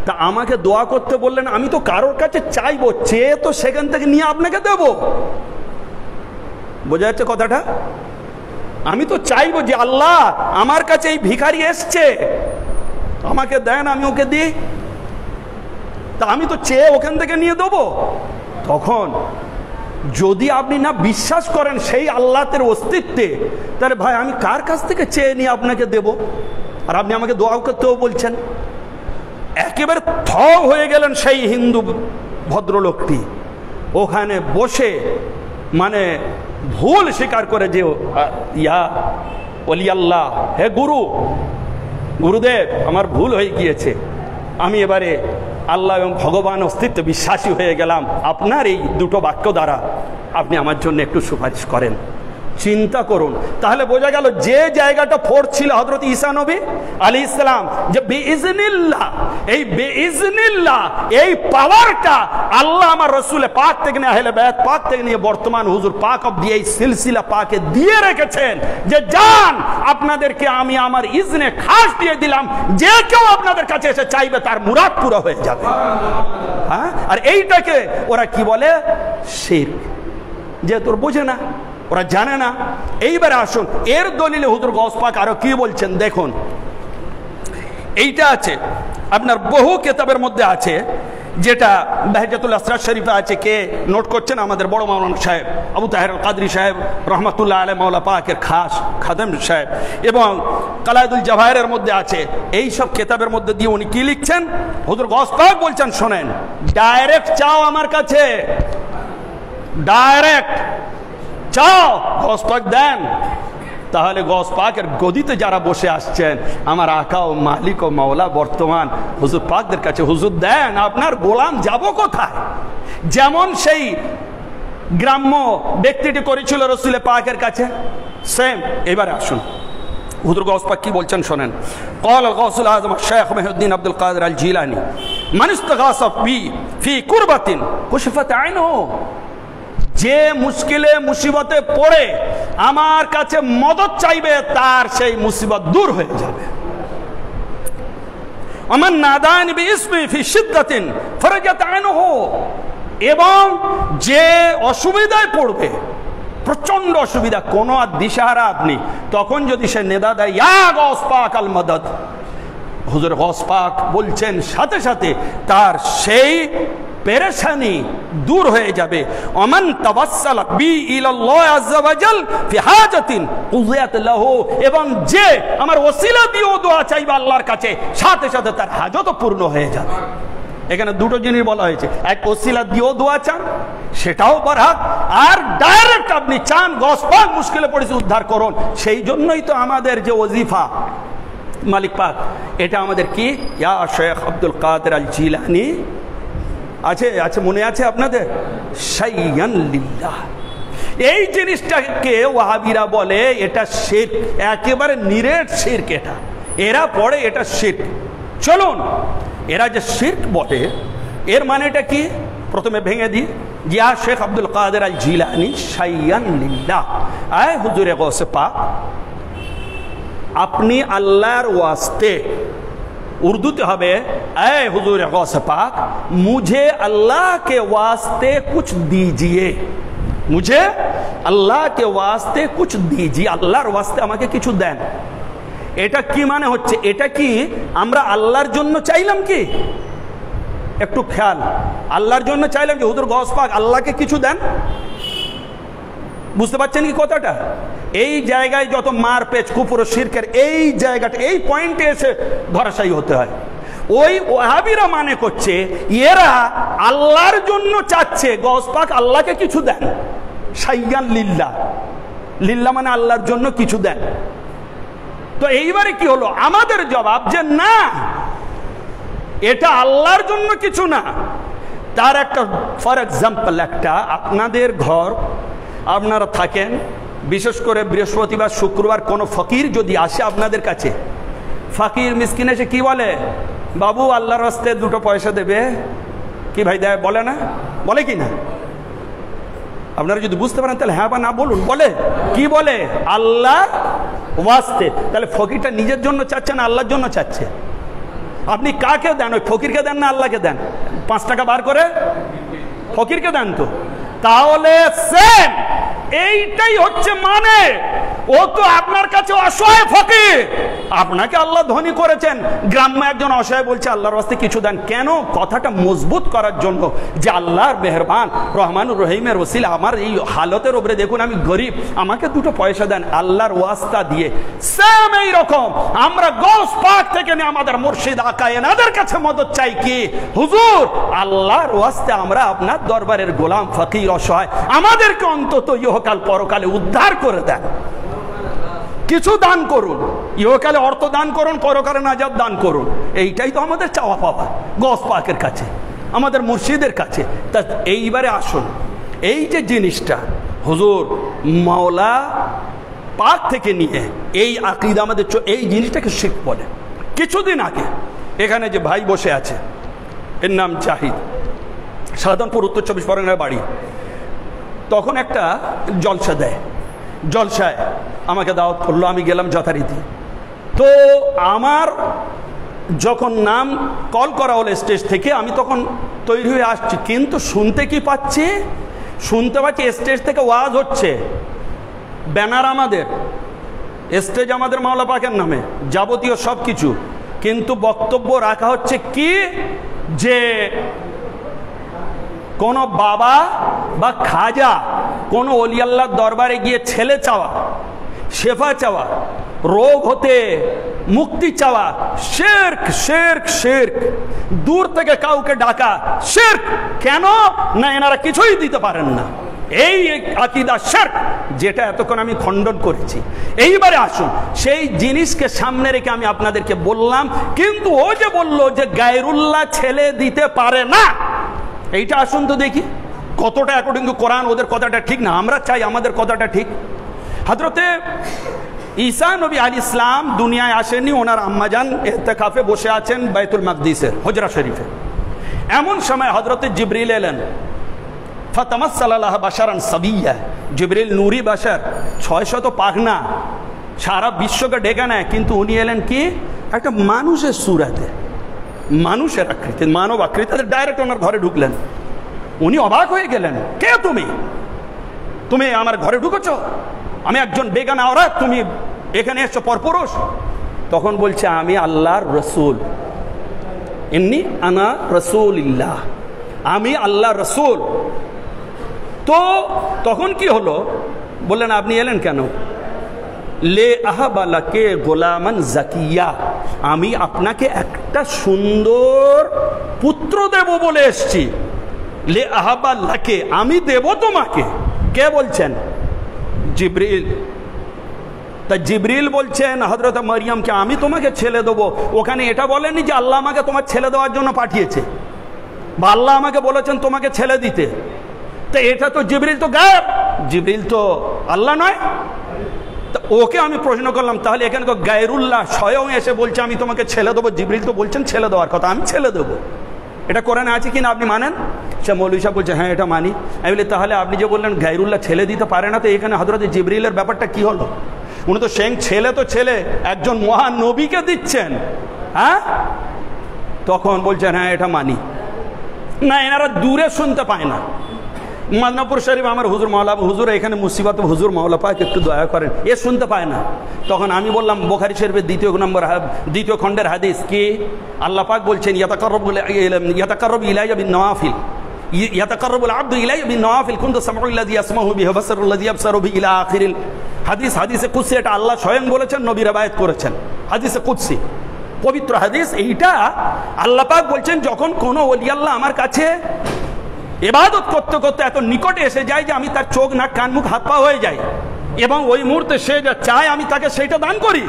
তা আমাকে দোয়া করতে বললেন, আমি তো কারোর কাছে চাইবো, চেয়ে তো সেখান থেকে নিয়ে আপনাকে দেব। বোঝা যাচ্ছে কথাটা? আমি তো চাইবো যে আল্লাহ আমার কাছে এই ভিখারি এসছে, আমাকে দেন আমি ওকে দিই, তা আমি তো চেয়ে ওখান থেকে নিয়ে দেবো। তখন যদি আপনি না বিশ্বাস করেন সেই আল্লাহর অস্তিত্বে, তাহলে ভাই আমি কার কাছ থেকে চেয়ে নিয়ে আপনাকে দেব? আর আপনি আমাকে দোয়া করতেও বলছেন। একেবারে থ হয়ে গেলেন সেই হিন্দু ভদ্রলোকটি, ওখানে বসে মানে ভুল স্বীকার করে যে ইয়া ওলি আল্লাহ, হে গুরুদেব আমার ভুল হয়ে গিয়েছে, আমি এবারে আল্লাহ এবং ভগবান অস্তিত্বে বিশ্বাসী হয়ে গেলাম, আপনার এই দুটো বাক্য দ্বারা আপনি আমার জন্য একটু সুপারিশ করেন। চিন্তা করুন, তাহলে বোঝা গেল যে জায়গাটা পড়ছিল হযরত ঈসা নবী আলাইহিস সালাম, যে বিইজনিল্লাহ, এই বিইজনিল্লাহ এই পাওয়ারটা আল্লাহ আমার রাসূল পাক থেকে নিয়ে আহলে বাইত পাক থেকে নিয়ে বর্তমান হুজুর পাক অবধি এই সিলসিলা পাকে দিয়ে রেখেছেন, যে জান আপনাদেরকে আমি আমার ইজনে খাস দিয়ে দিলাম, যে কেউ আপনাদের কাছে এসে চাইবে তার মুরাদ পুরো হয়ে যাবে। হ্যাঁ, আর এইটাকে ওরা কি বলে? শিরক। যে তোর বোঝে না, ওরা জানে না। এইবারে আসুন এর দলিলে হুজুর গৌস পাক আরো কি বলছেন দেখুন। এইটা আছে আপনার বহু কিতাবের মধ্যে আছে, যেটা বাহজাতুল আসরার শরীফে আছে। কে নোট করছেন? আমাদের বড় মাওলানা সাহেব আবু তাহের আল কাদরি সাহেব রহমাতুল্লাহ আলাইহি, মাওলা পাকের খাস খাদেম সাহেব, এবং কালায়দুল জাওহারের মধ্যে আছে। এই সব কিতাবের মধ্যে দিয়ে উনি কি লিখছেন? হুজুর গৌস পাক বলছেন শোনেন, ডাইরেক্ট চাও আমার কাছে, ডাইরেক্ট চাও, গৌস পাক দেন। তাহলে গৌস পাকের গদিতে যারা বসে আসছেন, আমার আকা ও মালিক ও মাওলা বর্তমান হুজুর পাকদের কাছে, হুজুর দেন, আপনার গোলাম যাব কোথায়? যেমন সেই গ্রাম্য ব্যক্তিটি করেছিল রসুল পাকের কাছে, সেম। এবারে আসুন হুজুর গৌস পাক কি বলছেন শোনেন। قال الغوث الأعظم الشيخ محي الدين عبد القادر الجيلاني من استغاث بي في كربة كشفت عنه, যে মুশকিলে মুসিবতে পড়ে আমার কাছে মদদ চাইবে তার সেই মুসিবত দূর হয়ে যাবে। ومن ناداني باسمي في شدة فرجت عنه, এবং যে অসুবিধায় পড়বে, প্রচন্ড অসুবিধা, কোনো আর দিশাহারা আপনি, তখন যদি সে নেদা দেয় ইয়া গৌস পাক আল মদদ, হুজুর গৌস পাক বলছেন সাথে সাথে তার সেই পেরেশানি দূর হয়ে যাবে। ওমান তাওয়াসসাল বি ইলাল্লাহ আযজা ওয়া জাল ফি হাজাতিন কুযিয়াত লাহু, এবং যে আমার ওসিলা দিয়ে দোয়া চাইবে আল্লাহর কাছে, সাথে সাথে তার হাজত পূর্ণ হয়ে যাবে। এখানে দুটো জিনিস বলা হয়েছে, এক ওসিলা দিয়েও দোয়া চান, সেটাও বরহাক, আর ডাইরেক্ট আপনি চান গৌস পাক মুশকিলে পড়েছে উদ্ধার করুন। সেই জন্যই তো আমাদের যে ওজিফা মালিক পাক, এটা আমাদের কি ইয়া শেখ আব্দুল কাদের আল জিলানী আছে মনে আছে আপনাদের, শাইয়ান লিল্লাহ। এই জিনিসটাকে ওয়াহাবিরা বলে এটা শিরক, একেবারে নিরেট শিরক। এটা এরা পড়ে এটা শিরক। চলুন এরা যে শিরক বলে এর মানেটা কি প্রথমে ভেঙে দিই। ইয়া শেখ আব্দুল কাদের আল জিলানী শাইয়ান লিল্লাহ, আয় হুজুরে গৌসে পাক আপনি আল্লাহর ওয়াস্তে, উর্দুতে হবে ऐ हुजूर गौस पाक मुझे अल्लाह के वास्ते कुछ दीजिए, मुझे अल्लाह के वास्ते कुछ दीजिए, আল্লাহর ওয়াস্তে আমাকে কিছু দেন। এটা কি মানে হচ্ছে, এটা কি আমরা আল্লাহর জন্য চাইলাম? কি একটু খেয়াল, আল্লাহর জন্য চাইলাম যে হুজুর গৌস পাক আল্লাহকে কিছু দেন? বুঝতে পারছেন কি কথাটা? এই জায়গায় যত মারপেচ কুফর ও শিরকের এই জায়গাটা, এই পয়েন্টে এসে ধরাশায়ী হতে হয়। ওই ওয়াহাবিরা মানে করছে এরা আল্লাহর জন্য চাচ্ছে গৌস পাক আল্লাহকে কিছু দেন, শাইয়ান লিল্লাহ, লিল্লাহ মানে আল্লাহর জন্য কিছু দেন। তো এইবারে কি হলো, আমাদের জবাব যে না, এটা আল্লাহর জন্য কিছু না। তার একটা ফর এক্সাম্পল, একটা আপনাদের ঘর আপনারা থাকেন, বিশেষ করে বৃহস্পতিবার শুক্রবার কোনো ফকির যদি আসে আপনাদের কাছে, ফকির মিসকিন এসে কি বলে, বাবু আল্লাহর রাস্তে দুটো পয়সা দেবে, কি ভাই দেয়? বলে না? বলে কি না? আপনারা যদি বুঝতে পারেন তাহলে হ্যাঁ বা না বলুন। বলে কি বলে? আল্লাহর ওয়াস্তে। তাহলে ফকিরটা নিজের জন্য চাচ্ছে না আল্লাহর জন্য চাচ্ছে? আপনি কাকে দেন? ওই ফকিরকে দেন না আল্লাহকে দেন? 5 টাকা বার করে ফকিরকে দেন তো। তাহলে সেম এইটাই হচ্ছে মানে, ও তো আপনার কাছে অসহায় ফকির, আপনাকে আল্লাহ ধনী করেছেন, গ্রাম্য একজন অসহায় বলছে আল্লাহর রাস্তায় কিছু দেন। কেন? কথাটা মজবুত করার জন্য যে আল্লাহর মেহেরবান রহমানুর রহিমের ওসিলা আমার এই হালতের উপরে দেখুন আমি গরিব, আমাকে দুটো পয়সা দেন, আল্লাহর ওয়াস্তা দিয়ে। সেম এই রকম আমরা গৌস পাক থেকে নিয়ে আমাদের মুর্শিদ আকা এনাদের কাছে মদদ চাই কি, হুজুর আল্লাহর ওয়াস্তে আমরা আপনার দরবারের গোলাম ফকির অসহায়, আমাদেরকে অন্তত ইহকাল পরকালে উদ্ধার করে দেন, কিছু দান করুন, ইহকালে অর্থ দান করুন, পরকালে নাজাত দান করুন। এইটাই তো আমাদের চাওয়া পাওয়া গৌস পাকের কাছে, আমাদের মুর্শিদের কাছে। তা এইবারে আসুন, এই যে জিনিসটা হুজুর মাওলা পাক থেকে নিয়ে এই আকীদা আমাদের, এই জিনিসটাকে শিরক বলে। কিছুদিন আগে এখানে যে ভাই বসে আছে, এর নাম জাহিদ, সাধারণপুর উত্তর 24 পরগনার বাড়ি, তখন একটা জলসা দেয়, জলসায় আমাকে দাওয়াত করলো, আমি গেলাম যথারীতি। তো আমার যখন নাম কল করা হলো স্টেজ থেকে, আমি তখন তৈরি হয়ে আসছি, কিন্তু শুনতে কি পাচ্ছি, শুনতে পাচ্ছি স্টেজ থেকে ওয়াজ হচ্ছে, ব্যানার আমাদের, স্টেজ আমাদের মাওলা পাকের নামে, যাবতীয় সব কিছু, কিন্তু বক্তব্য রাখা হচ্ছে কি যে কোনো বাবা বা খাজা কোনো অলি আল্লাহর দরবারে গিয়ে ছেলে চাওয়া, শেফা চাওয়া, রোগ হতে মুক্তি চাওয়া শিরক, শিরক, শিরক। দূর থেকে কাউকে ডাকা শিরক। কেন না? এনারা কিছুই দিতে পারেন না, এই আকীদা শিরক, যেটা এতক্ষণ আমি খণ্ডন করেছি। এইবারে আসুন, সেই জিনিসকে সামনে রেখে আমি আপনাদেরকে বললাম, কিন্তু ও যে বলল যে গায়রুল্লাহ ছেলে দিতে পারে না, এইটা আসুন তো দেখি, কতটা অ্যাকর্ডিং টু কোরআন ওদের কথাটা ঠিক না, আমরা চাই আমাদের কথাটা ঠিক। হযরতে ঈসা নবী আলাইহিস সালাম দুনিয়ায় আসেননি, ওনার আম্মাজান ইতিকাফে বসে আছেন বাইতুল মাকদিসের হুজরা শরীফে। এমন সময় হযরতে জিবরিল এলেন, ফাতামাসসালা লাহু বাশারান সাবিয়্যা। জিবরিল নূরি বাশার, 600 পাখনা, সারা বিশ্বকে ডেকে নেয়, কিন্তু উনি এলেন কি একটা মানুষের সুরাতে, মানুষের আকৃতি, মানব আকৃতিতে ডাইরেক্ট ওনার ঘরে ঢুকলেন। উনি অবাক হয়ে গেলেন, কে তুমি? তুমি আমার ঘরে ঢুকেছ? আমি একজন বেগানা ওরা, তুমি এখানে এসছো পরপুরুষ? তখন বলছে আমি আল্লাহর রসুল, ইন্নী আনা রাসূলুল্লাহ, আমি আল্লাহর রসুল। তো তখন কি হলো, বললেন আপনি এলেন কেন? লে আহাবালাকে গোলামান জাকিয়া, আমি আপনাকে একটা সুন্দর পুত্র দেব বলে এসছি। লে আহাবালাকে, আমি দেব তোমাকে। কে বলছেন? জিবরিল। তা জিবরিল বলছেন হযরত মারিয়ামকে আমি তোমাকে ছেলে দেবো। ওখানে এটা বলেনি যে আল্লাহ আমাকে তোমার ছেলে দেওয়ার জন্য পাঠিয়েছে, বা আল্লাহ আমাকে বলেছেন তোমাকে ছেলে দিতে। তো এটা তো জিবরিল তো গায়েব, জিবরিল তো আল্লাহ নয়। তো ওকে আমি প্রশ্ন করলাম, তাহলে এখানে তো গায়রুল্লাহ স্বয়ং এসে বলছে আমি তোমাকে ছেলে দেবো, জিবরিল তো বলছেন ছেলে দেওয়ার কথা, আমি ছেলে দেবো। এটা কোরআনে আছে কিনা আপনি মানেন? সে মৌলভী সাহেব বলছে হ্যাঁ এটা মানি। আমি বলি তাহলে আপনি যে বললেন গায়রুল্লাহ ছেলে দিতে পারে না, তো এখানে হযরত জিবরিলের ব্যাপারটা কি হলো? উনি তো সেই ছেলে তো ছেলে একজন মহান নবীকে দিচ্ছেন। হ্যাঁ, তখন বলছেন হ্যাঁ এটা মানি। না, এনারা দূরে শুনতে পায় না। মাদনাপুর শরীফ আমার হুজুর মাওলা, হুজুর এখানে মুসিবত, হুজুর মাওলা পাক একটু দয়া করেন, এ শুনতে পায় না। তখন আমি বললাম বুখারী শরীফের 2 খণ্ডের হাদিস কি, আল্লাহ পাক বলছেন ইয়াতাকাররাবু ইলাইয়া বিন নওয়াফিল, ইয়াতাকাররাবুল আবদু ইলাইয়া বিন নওয়াফিল কুনতু সামউল্লাযী ইয়াসমাহু বিহি ওয়া বাসারুল্লাযী ইয়াবসারু বিহি ইলা আখিরিল হাদিস। হাদিসে কুদসি, এটা আল্লাহ স্বয়ং বলেছেন, নবী রবায়াত করেছেন, হাদিসে কুদসি, পবিত্র হাদিস। এইটা আল্লাহ পাক বলছেন যখন কোনো ওলি আল্লাহ আমার কাছে ইবাদত করতে করতে এত নিকটে এসে যায় যে আমি তার চোখ নাক কান মুখ হাত পা হয়ে যাই, এবং ওই মুহূর্তে সে যা চায় আমি তাকে সেইটা দান করি,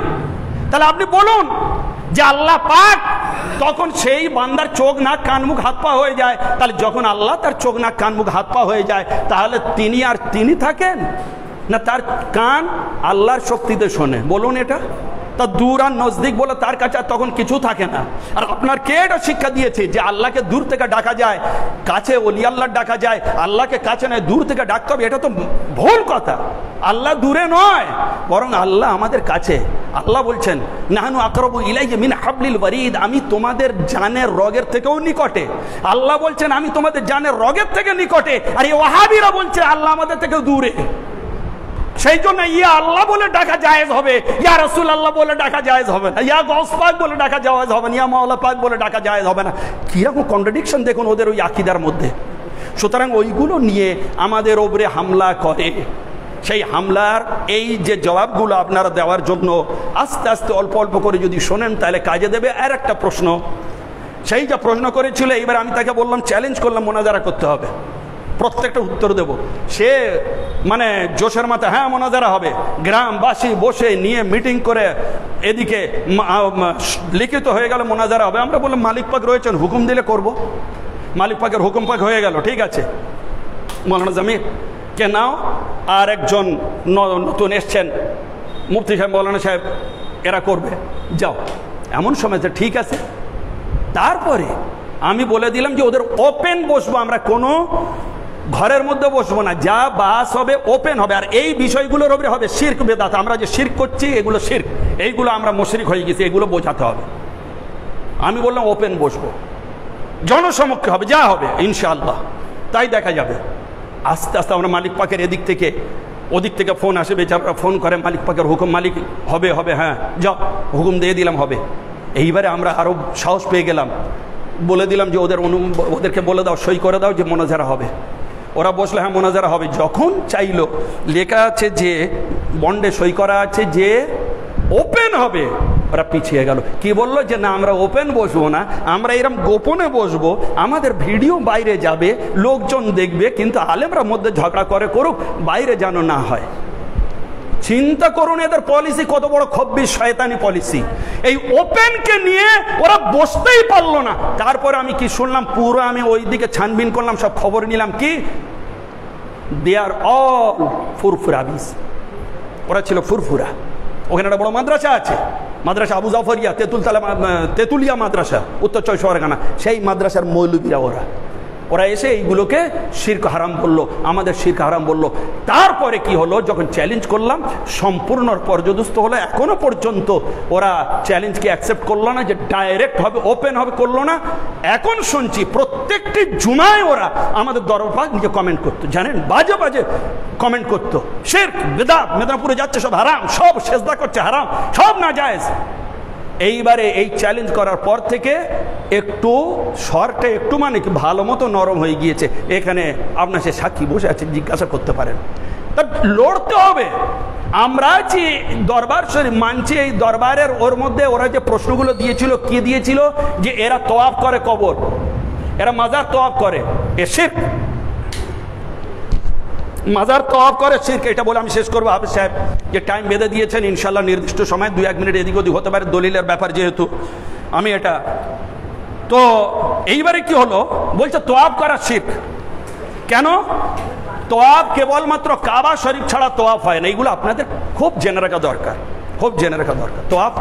তাহলে আপনি বলুন যে আল্লাহ পাক তখন সেই বান্দার চোখ নাক কান মুখ হাত পা হয়ে যায়, তাহলে যখন আল্লাহ তার চোখ নাক কান মুখ হাত পা হয়ে যায়, তাহলে তিনি আর তিনি থাকেন না? তার কান আল্লাহর শক্তিতে শোনে? বলুন এটা। তা দূর আর নজদিক বলে তার কাছে আর তখন কিছু থাকে না। আর আপনার কে এটা শিক্ষা দিয়েছে যে আল্লাহকে দূর থেকে ডাকা যায়, কাছে ওলি আল্লাহ ডাকা যায়, আল্লাহকে কাছে নয় দূর থেকে ডাকতে হবে? এটা তো ভুল কথা। আল্লাহ দূরে নয়, বরং আল্লাহ আমাদের কাছে। আল্লাহ বলছেন নাহনু আকরাবু ইলাইহি মিন হাবলিল ওয়ারিদ, আমি তোমাদের জানের রগের থেকেও নিকটে। আল্লাহ বলছেন আমি তোমাদের জানের রগের থেকে নিকটে, আর এই ওয়াহাবিরা বলছে আল্লাহ আমাদের থেকে দূরে। সেই জন্য ইয়া আল্লাহ বলে ডাকা জায়েজ হবে, ইয়া রাসূল আল্লাহ বলে ডাকা জায়েজ হবে না, ইয়া গৌস পাক বলে ডাকা জায়েজ হবে না, ইয়া মাওলা পাক বলে ডাকা জায়েজ হবে না। কিরকম কন্ট্রাডিকশন দেখুন ওদের ওই আকীদার মধ্যে। সুতরাং ওইগুলো নিয়ে আমাদের ওপরে হামলা করে। সেই হামলার এই যে জবাবগুলো আপনারা দেওয়ার জন্য আস্তে আস্তে অল্প অল্প করে যদি শোনেন তাহলে কাজে দেবে। আর একটা প্রশ্ন, সেই যে প্রশ্ন করেছিল, এবার আমি তাকে বললাম, চ্যালেঞ্জ করলাম মোনাজারা করতে হবে, প্রত্যেকটা উত্তর দেব। সে মানে জোশের মাথায় হ্যাঁ মোনাজারা হবে, গ্রামবাসী বসে নিয়ে মিটিং করে এদিকে লিখিত হয়ে গেল মোনাজারা হবে। আমরা বললাম মালিক পাক রয়েছেন, হুকুম দিলে করব। মালিক পাকের হুকুম পাক হয়ে গেল, ঠিক আছে মৌলানা জামির কে নাও, আর একজন নতুন এসছেন মুফতি সাহেব, মৌলানা সাহেব, এরা করবে, যাও। এমন সময় যে ঠিক আছে। তারপরে আমি বলে দিলাম যে ওদের ওপেন বসবো, আমরা কোনো ঘরের মধ্যে বসবো না, যা বাস হবে ওপেন হবে। আর এই বিষয়গুলোর উপরে হবে শিরক বেদাত। আমরা যে শিরক করছি এগুলো শিরক, এইগুলো আমরা মুশরিক হয়ে গেছি, এগুলো বোঝাতে হবে। আমি বললাম ওপেন বসবো, জনসমক্ষে হবে, যা হবে ইনশাআল্লাহ তাই দেখা যাবে। আস্তে আস্তে আমরা মালিক পাকের এদিক থেকে ওদিক থেকে ফোন আসে, বেচারা ফোন করে, মালিক পাকের হুকুম, মালিক হবে হবে, হ্যাঁ যাও, হুকুম দিয়ে দিলাম হবে। এইবারে আমরা আরও সাহস পেয়ে গেলাম, বলে দিলাম যে ওদেরকে বলে দাও, সই করে দাও যে মোনাজারা হবে। ওরা বসলে হ্যাঁ মোনাজারা হবে। যখন চাইলো, লেখা আছে যে বন্ডে সই করা আছে যে ওপেন হবে, ওরা পিছিয়ে গেল। কি বললো যে না আমরা ওপেন বসবো না, আমরা এরকম গোপনে বসবো, আমাদের ভিডিও বাইরে যাবে, লোকজন দেখবে, কিন্তু আলেমরা মধ্যে ঝগড়া করে করুক, বাইরে যেন না হয়। চিন্তা করুন এদের পলিসি কত বড় খব্বিস শয়তানি পলিসি। এই ওপেনকে নিয়ে ওরা বসতেই পারলো না। তারপরে আমি কি শুনলাম, পুরো আমি ওই দিকে ছানবিন করলাম, সব খবর নিলাম, কি দে আর অল ফুরফুরাবিস, ওরা ছিল ফুরফুরা। ওখানে একটা বড় মাদ্রাসা আছে, মাদ্রাসা আবু জাফরিয়া তেতুলিয়া মাদ্রাসা, উত্তর 6 পরগনা। সেই মাদ্রাসার মৌলবীরা ওরা এসে এইগুলোকে শিরক হারাম বললো, আমাদের শিরক হারাম বললো। তারপরে কি হলো, যখন চ্যালেঞ্জ করলাম সম্পূর্ণ পর্যদস্ত হলো। এখনো পর্যন্ত ওরা চ্যালেঞ্জকে অ্যাকসেপ্ট করলো না, যে ডাইরেক্ট হবে, ওপেন হবে, করলো না। এখন শুনছি প্রত্যেকটি জুমায় ওরা আমাদের দরবার নিজে কমেন্ট করতো, জানেন, বাজে বাজে কমেন্ট করতো। শিরক বিদআত মেদিনীপুরে যাচ্ছে সব হারাম, সব সেজদা করছে হারাম, সব নাজায়েজ। এইবারে এই চ্যালেঞ্জ করার পর থেকে একটু স্বরটা একটু মানে কি ভালো মতো নরম হয়ে গিয়েছে। এখানে আপনার সে সাক্ষী বসে আছে, জিজ্ঞাসা করতে পারেন। তা লড়তে হবে। আমরা যে দরবার শরীফ মানছি, এই দরবারের ওর মধ্যে ওরা যে প্রশ্নগুলো দিয়েছিল, কি দিয়েছিল, যে এরা তোয়াফ করে কবর, এরা মাজার তোয়াফ করে, এ শিরক, মাজার তোয়াফ করে শিরক। এটা বলে আমি শেষ করবো। হাফেজ সাহেব যে টাইম বেঁধে দিয়েছেন, ইনশাল্লাহ নির্দিষ্ট সময় 2-1 মিনিট এদিক ওদিক হতে পারে, দলিলের ব্যাপার যেহেতু আমি এটা। তো এইবারে কি হলো, বলছে তোয়াফ করা শিরক। কেন? তোয়াফ কেবলমাত্র কাবা শরীফ ছাড়া তোয়াফ হয় না। এইগুলো আপনাদের খুব জেনে রাখা দরকার, খুব জেনে রাখা দরকার। তোয়াফ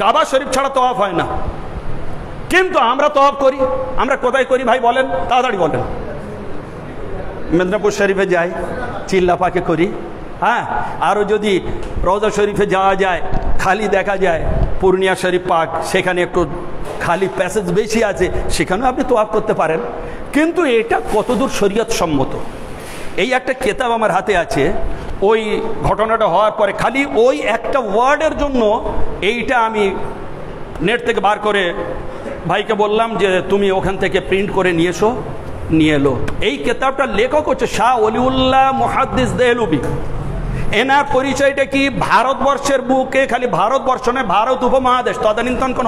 কাবা শরীফ ছাড়া তোয়াফ হয় না। কিন্তু আমরা তোয়াফ করি। আমরা কোথায় করি ভাই বলেন, তাড়াতাড়ি বলেন। মেদিনীপুর শরীফে যাই, চিল্লা পাকে করি। হ্যাঁ, আরও যদি রওজা শরীফে যাওয়া যায়, খালি দেখা যায়, পূর্ণিয়া শরীফ পাক, সেখানে একটু খালি প্যাসেজ বেশি আছে, সেখানেও আপনি তোয়াফ করতে পারেন। কিন্তু এটা কতদূর শরীয়ত সম্মত? এই একটা কেতাব আমার হাতে আছে, ওই ঘটনাটা হওয়ার পরে খালি ওই একটা ওয়ার্ডের জন্য এইটা আমি নেট থেকে বার করে ভাইকে বললাম যে তুমি ওখান থেকে প্রিন্ট করে নিয়ে এসো। নিয়ে এলো। এই কেতাবটার লেখক হচ্ছে শাহ ওলিউল্লাহ মুহাদ্দিস দেহলভী। এনার পরিচয়টা কি? ভারতবর্ষের বুকে, খালি ভারতবর্ষ নয়, ভারত উপমহাদেশ, তদানীন্তন কোন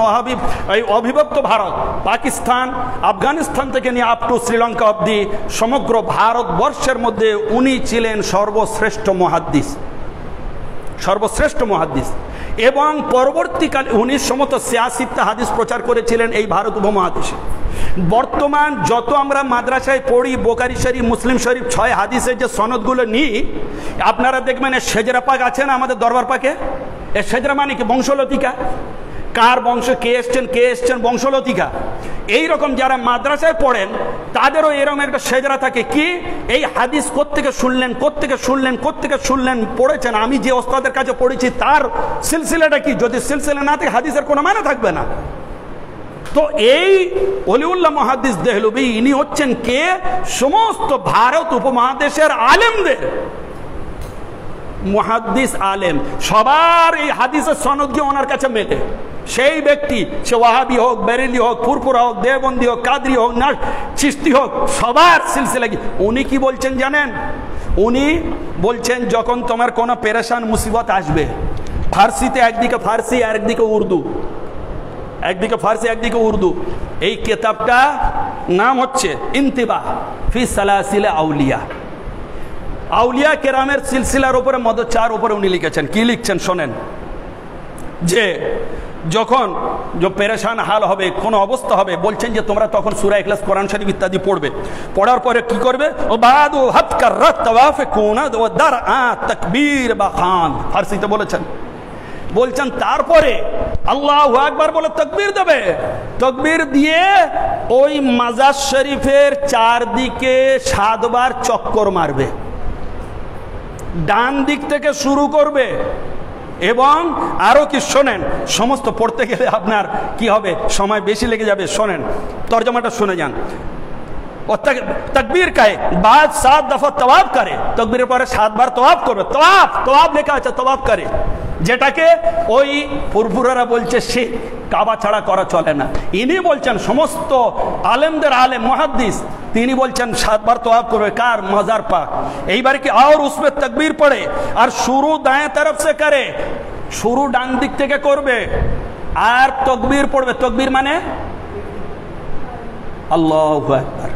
অবিভক্ত ভারত, পাকিস্তান, আফগানিস্তান থেকে নিয়ে আপ টু শ্রীলঙ্কা অবধি সমগ্র ভারতবর্ষের মধ্যে উনি ছিলেন সর্বশ্রেষ্ঠ মুহাদ্দিস, সর্বশ্রেষ্ঠ মুহাদ্দিস। এবং পরবর্তীকালে উনি সমস্ত 86টা হাদিস প্রচার করেছিলেন এই ভারত উপমহাদেশে। বর্তমান যত আমরা মাদ্রাসায় পড়ি, বোখারি শরীফ, মুসলিম শরীফ, 6 হাদিসের যে সনদগুলো নিই, আপনারা দেখবেন সেজরা পাক আছে না আমাদের দরবার পাকে। এ সেজরা মানে কি? বংশলতিকা। কার বংশ, কে এসছেন, বংশলতিকা। এইরকম যারা মাদ্রাসায় পড়েন তাদেরও এরকম একটা সেজরা থাকে। কি? এই হাদিস কোত্থেকে শুনলেন, পড়েছেন। আমি যে ওস্তাদের কাছে পড়েছি তার সিলসিলাটা কি? যদি সিলসিলা না থাকে হাদিসের কোনো মানে থাকবে না। তো এই ওলিউল্লাহ মুহাদ্দিস দেহলভী, ইনি হচ্ছেন কে? সমস্ত ভারত উপমহাদেশের আলেমদের মুহাদ্দিস আলেম, সবার এই হাদিসের সনদ গিয়ে ওনার কাছে মেলে। সেই ব্যক্তি, সে ওয়াহাবি হোক, বেরেলি হোক, ফুরফুরা হোক, দেওবন্দি হোক, কাদরি হোক, না চিশতি হোক, সবার সিলসিলা কি। উনি কি বলছেন জানেন? উনি বলছেন যখন তোমার কোনো পেরেশান মুসিবত আসবে, ফার্সিতে একদিকে ফার্সি আর একদিকে উর্দু, একদিকে ফার্সি একদিকে উর্দু। এই কিতাবটা নাম হচ্ছে ইন্তিবাহ ফি সালাসিল আউলিয়া। আউলিয়া কেরামের সিলসিলার উপরে, মদচার উপরে উনি লিখেছেন। কি লিখছেন শোনেন, যে যখন পেরেশান হাল হবে, কোনো অবস্থা হবে, বলছেন যে তোমরা তখন সূরা ইখলাস, কোরআন শরীফ ইত্যাদি পড়বে। পড়ার পরে কি করবে? ও বাদু হাতকার রাত তাওয়াফে কুনাদ ও দারআ তাকবীর বা খান, ফার্সিতে বলেছেন। বলছেন তারপরে আল্লাহু আকবার বলে তাকবীর দেবে। তাকবীর দিয়ে ওই মাজার শরীফের চারদিকে 7 বার চক্কর মারবে। ডান দিক থেকে শুরু করবে। এবং আরো কি শোনেন, সমস্ত পড়তে গেলে আপনার কি হবে, সময় বেশি লেগে যাবে। শোনেন, তর্জমাটা শুনে যান। तकबीर का बाद 7 दफा तवाफ करे, तकबीर पर 7 बार तवाफ करবে। तवाफ লেখা আছে, তওয়াফ করে, যেটাকে ওই ফুরফুরারা বলছে সে কাবা ছাড়া করা চলে না। ইনি বলছেন সমস্ত আলেমদের আলেম মুহাদ্দিস, তিনি বলছেন 7 बार तवाफ করবে। কার? মাজার পাক। এইবার কি আর उसमें तकबीर पड़े আর শুরু দায়েं तरफ से करे, শুরু ডান দিক থেকে করবে আর তকবীর পড়বে। তকবীর মানে আল্লাহু আকবার।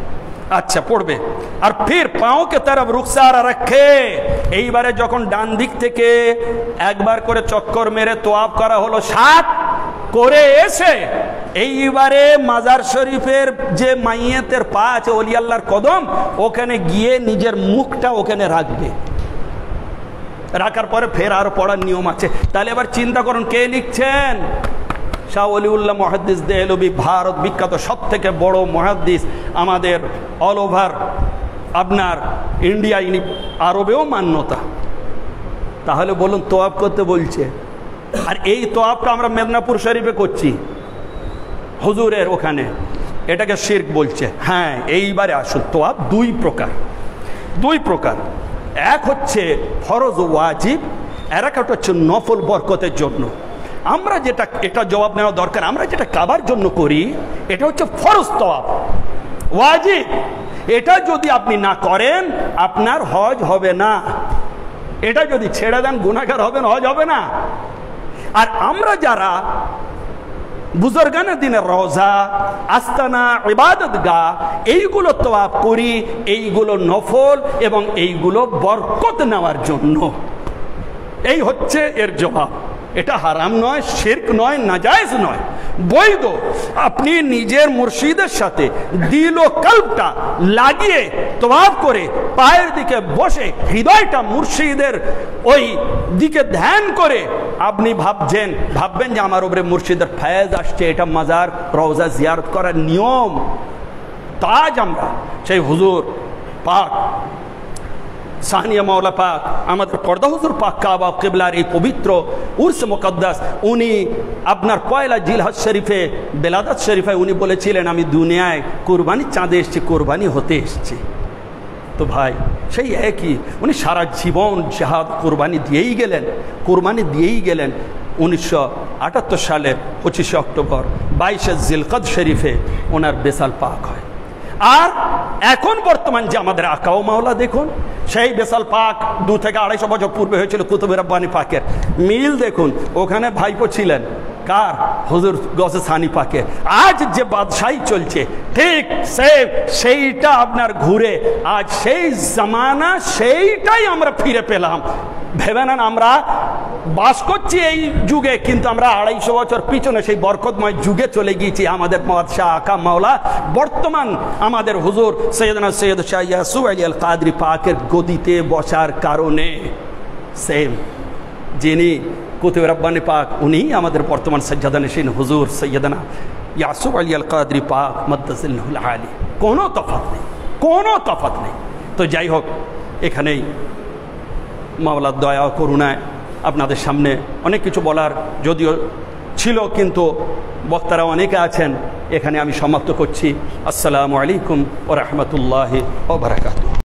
আচ্ছা, পড়বে। আর ফির পাও কে তরফ রুখসার রাখে। এইবারে যখন ডান দিক থেকে একবার করে চক্কর মেরে তোয়াফ করা হলো, 7 করে এসে এইবারে মাজার শরীফের যে মাইয়াতের পা আছে ওলি আল্লাহর কদম, ওখানে গিয়ে নিজের মুখটা ওখানে রাখবে, রাখার পরে ফের আরো পড়ার নিয়ম আছে। তাহলে এবার চিন্তা করুন কে লিখছেন? শাহ ওলিউল্লাহ মুহাদ্দিস দেহলভী, ভারত বিখ্যাত সব থেকে বড় মুহাদ্দিস, আমাদের অল ওভার আপনার ইন্ডিয়া, ইনি আরবেও মান্যতা। তাহলে বলুন তোয়াব করতে বলছে, আর এই তোয়াবটা আমরা মেদিনীপুর শরীফে করছি হুজুরের ওখানে, এটাকে শিরক বলছে। হ্যাঁ, এইবারে আসুন, তোয়াব দুই প্রকার। এক হচ্ছে ফরজ ও ওয়াজিব, আর একটা হচ্ছে নফল বরকতের জন্য। আমরা যেটা, এটা জবাব নেওয়া দরকার, আমরা যেটা কাবার জন্য করি এটা হচ্ছে ফরজ তোয়াব, ওয়াজিব। এটা যদি আপনি না করেন আপনার হজ হবে না, এটা যদি ছেড়ে দেন গুনাহগার হবেন, হজ হবে না। আর আমরা যারা বুজুর্গানের দিনের রওজা, আস্তানা, ইবাদতগাহ এইগুলো তোয়াব করি, এইগুলো নফল এবং এইগুলো বরকত নেওয়ার জন্য। এই হচ্ছে এর জবাব। এটা হারাম নয়, শিরক নয়, নাজায়েজ নয়, বৈধ। আপনি নিজের মুর্শিদের সাথে দিল ও কলবটা লাগিয়ে তোয়াব করে পায়ের দিকে বসে হৃদয়টা মুর্শিদের ওই দিকে ধ্যান করে আপনি ভাববেন যে আমার উপরে মুর্শিদের ফয়েজ আসছে, এটা মাজার রওজা জিয়ারত করার নিয়ম। তাজ আমরা সেই হুজুর পাক সানিয়া মাওলা পাক, আমাদের পর্দা হুজুর পাক কাবা কিবলার এই পবিত্র উর্স মুকদ্দাস, উনি আপনার পয়লা জিলহজ শরীফে, বেলাদাত শরীফে উনি বলেছিলেন আমি দুনিয়ায় কুরবানি চাঁদে এসেছি, কুরবানি হতে এসেছি। তো ভাই সেই একই, উনি সারা জীবন জাহাদ কুরবানি দিয়েই গেলেন। 1978 সালের 25 অক্টোবর 22 জিলকদ শরীফে ওনার বেসাল পাক হয়। আর এখন বর্তমান যে আমাদের আকা ও মাওলা, দেখুন সেই বেসাল পাক 2 থেকে 250 বছর পূর্বে হয়েছিল কুতুবে রব্বানি পাকের। মিল দেখুন, ওখানে ভাইপো ছিলেন কার? হুজুর গৌসে সানি পাকে। আজ যে বাদশাহী চলছে ঠিক সেইটা আপনার ঘুরে আজ সেই জামানা, সেইটাই আমরা ফিরে পেলাম। ভেবে নেন আমরা বাস করছি এই যুগে, কিন্তু আমরা 250 বছর পিছনে সেই বরকতময় যুগে চলে গিয়েছি। আমাদের বাদশাহ আকা মাওলা বর্তমান আমাদের হুজুর সৈয়দনা সৈয়দ শাহ ইয়াসুফ আলী আল কাদরি পাকের গদিতে বসার কারণে সেম যিনি কুতুবে রব্বানি পাক, উনি আমাদের বর্তমান সাজ্জাদা নশীন হুজুর সৈয়দনা ইয়াসুফ আলী আল কাদরি পাক মাদ্দাজিল্লাহুল আলী। কোনো তফাৎ নেই। তো যাই হোক, এখানেই মাওলার দয়া করুণায় আপনাদের সামনে অনেক কিছু বলার যদিও ছিল, কিন্তু বক্তারা অনেকে আছেন, এখানে আমি সমাপ্ত করছি। আসসালামু আলাইকুম ওয়া রাহমাতুল্লাহি ওয়া বারাকাতুহু।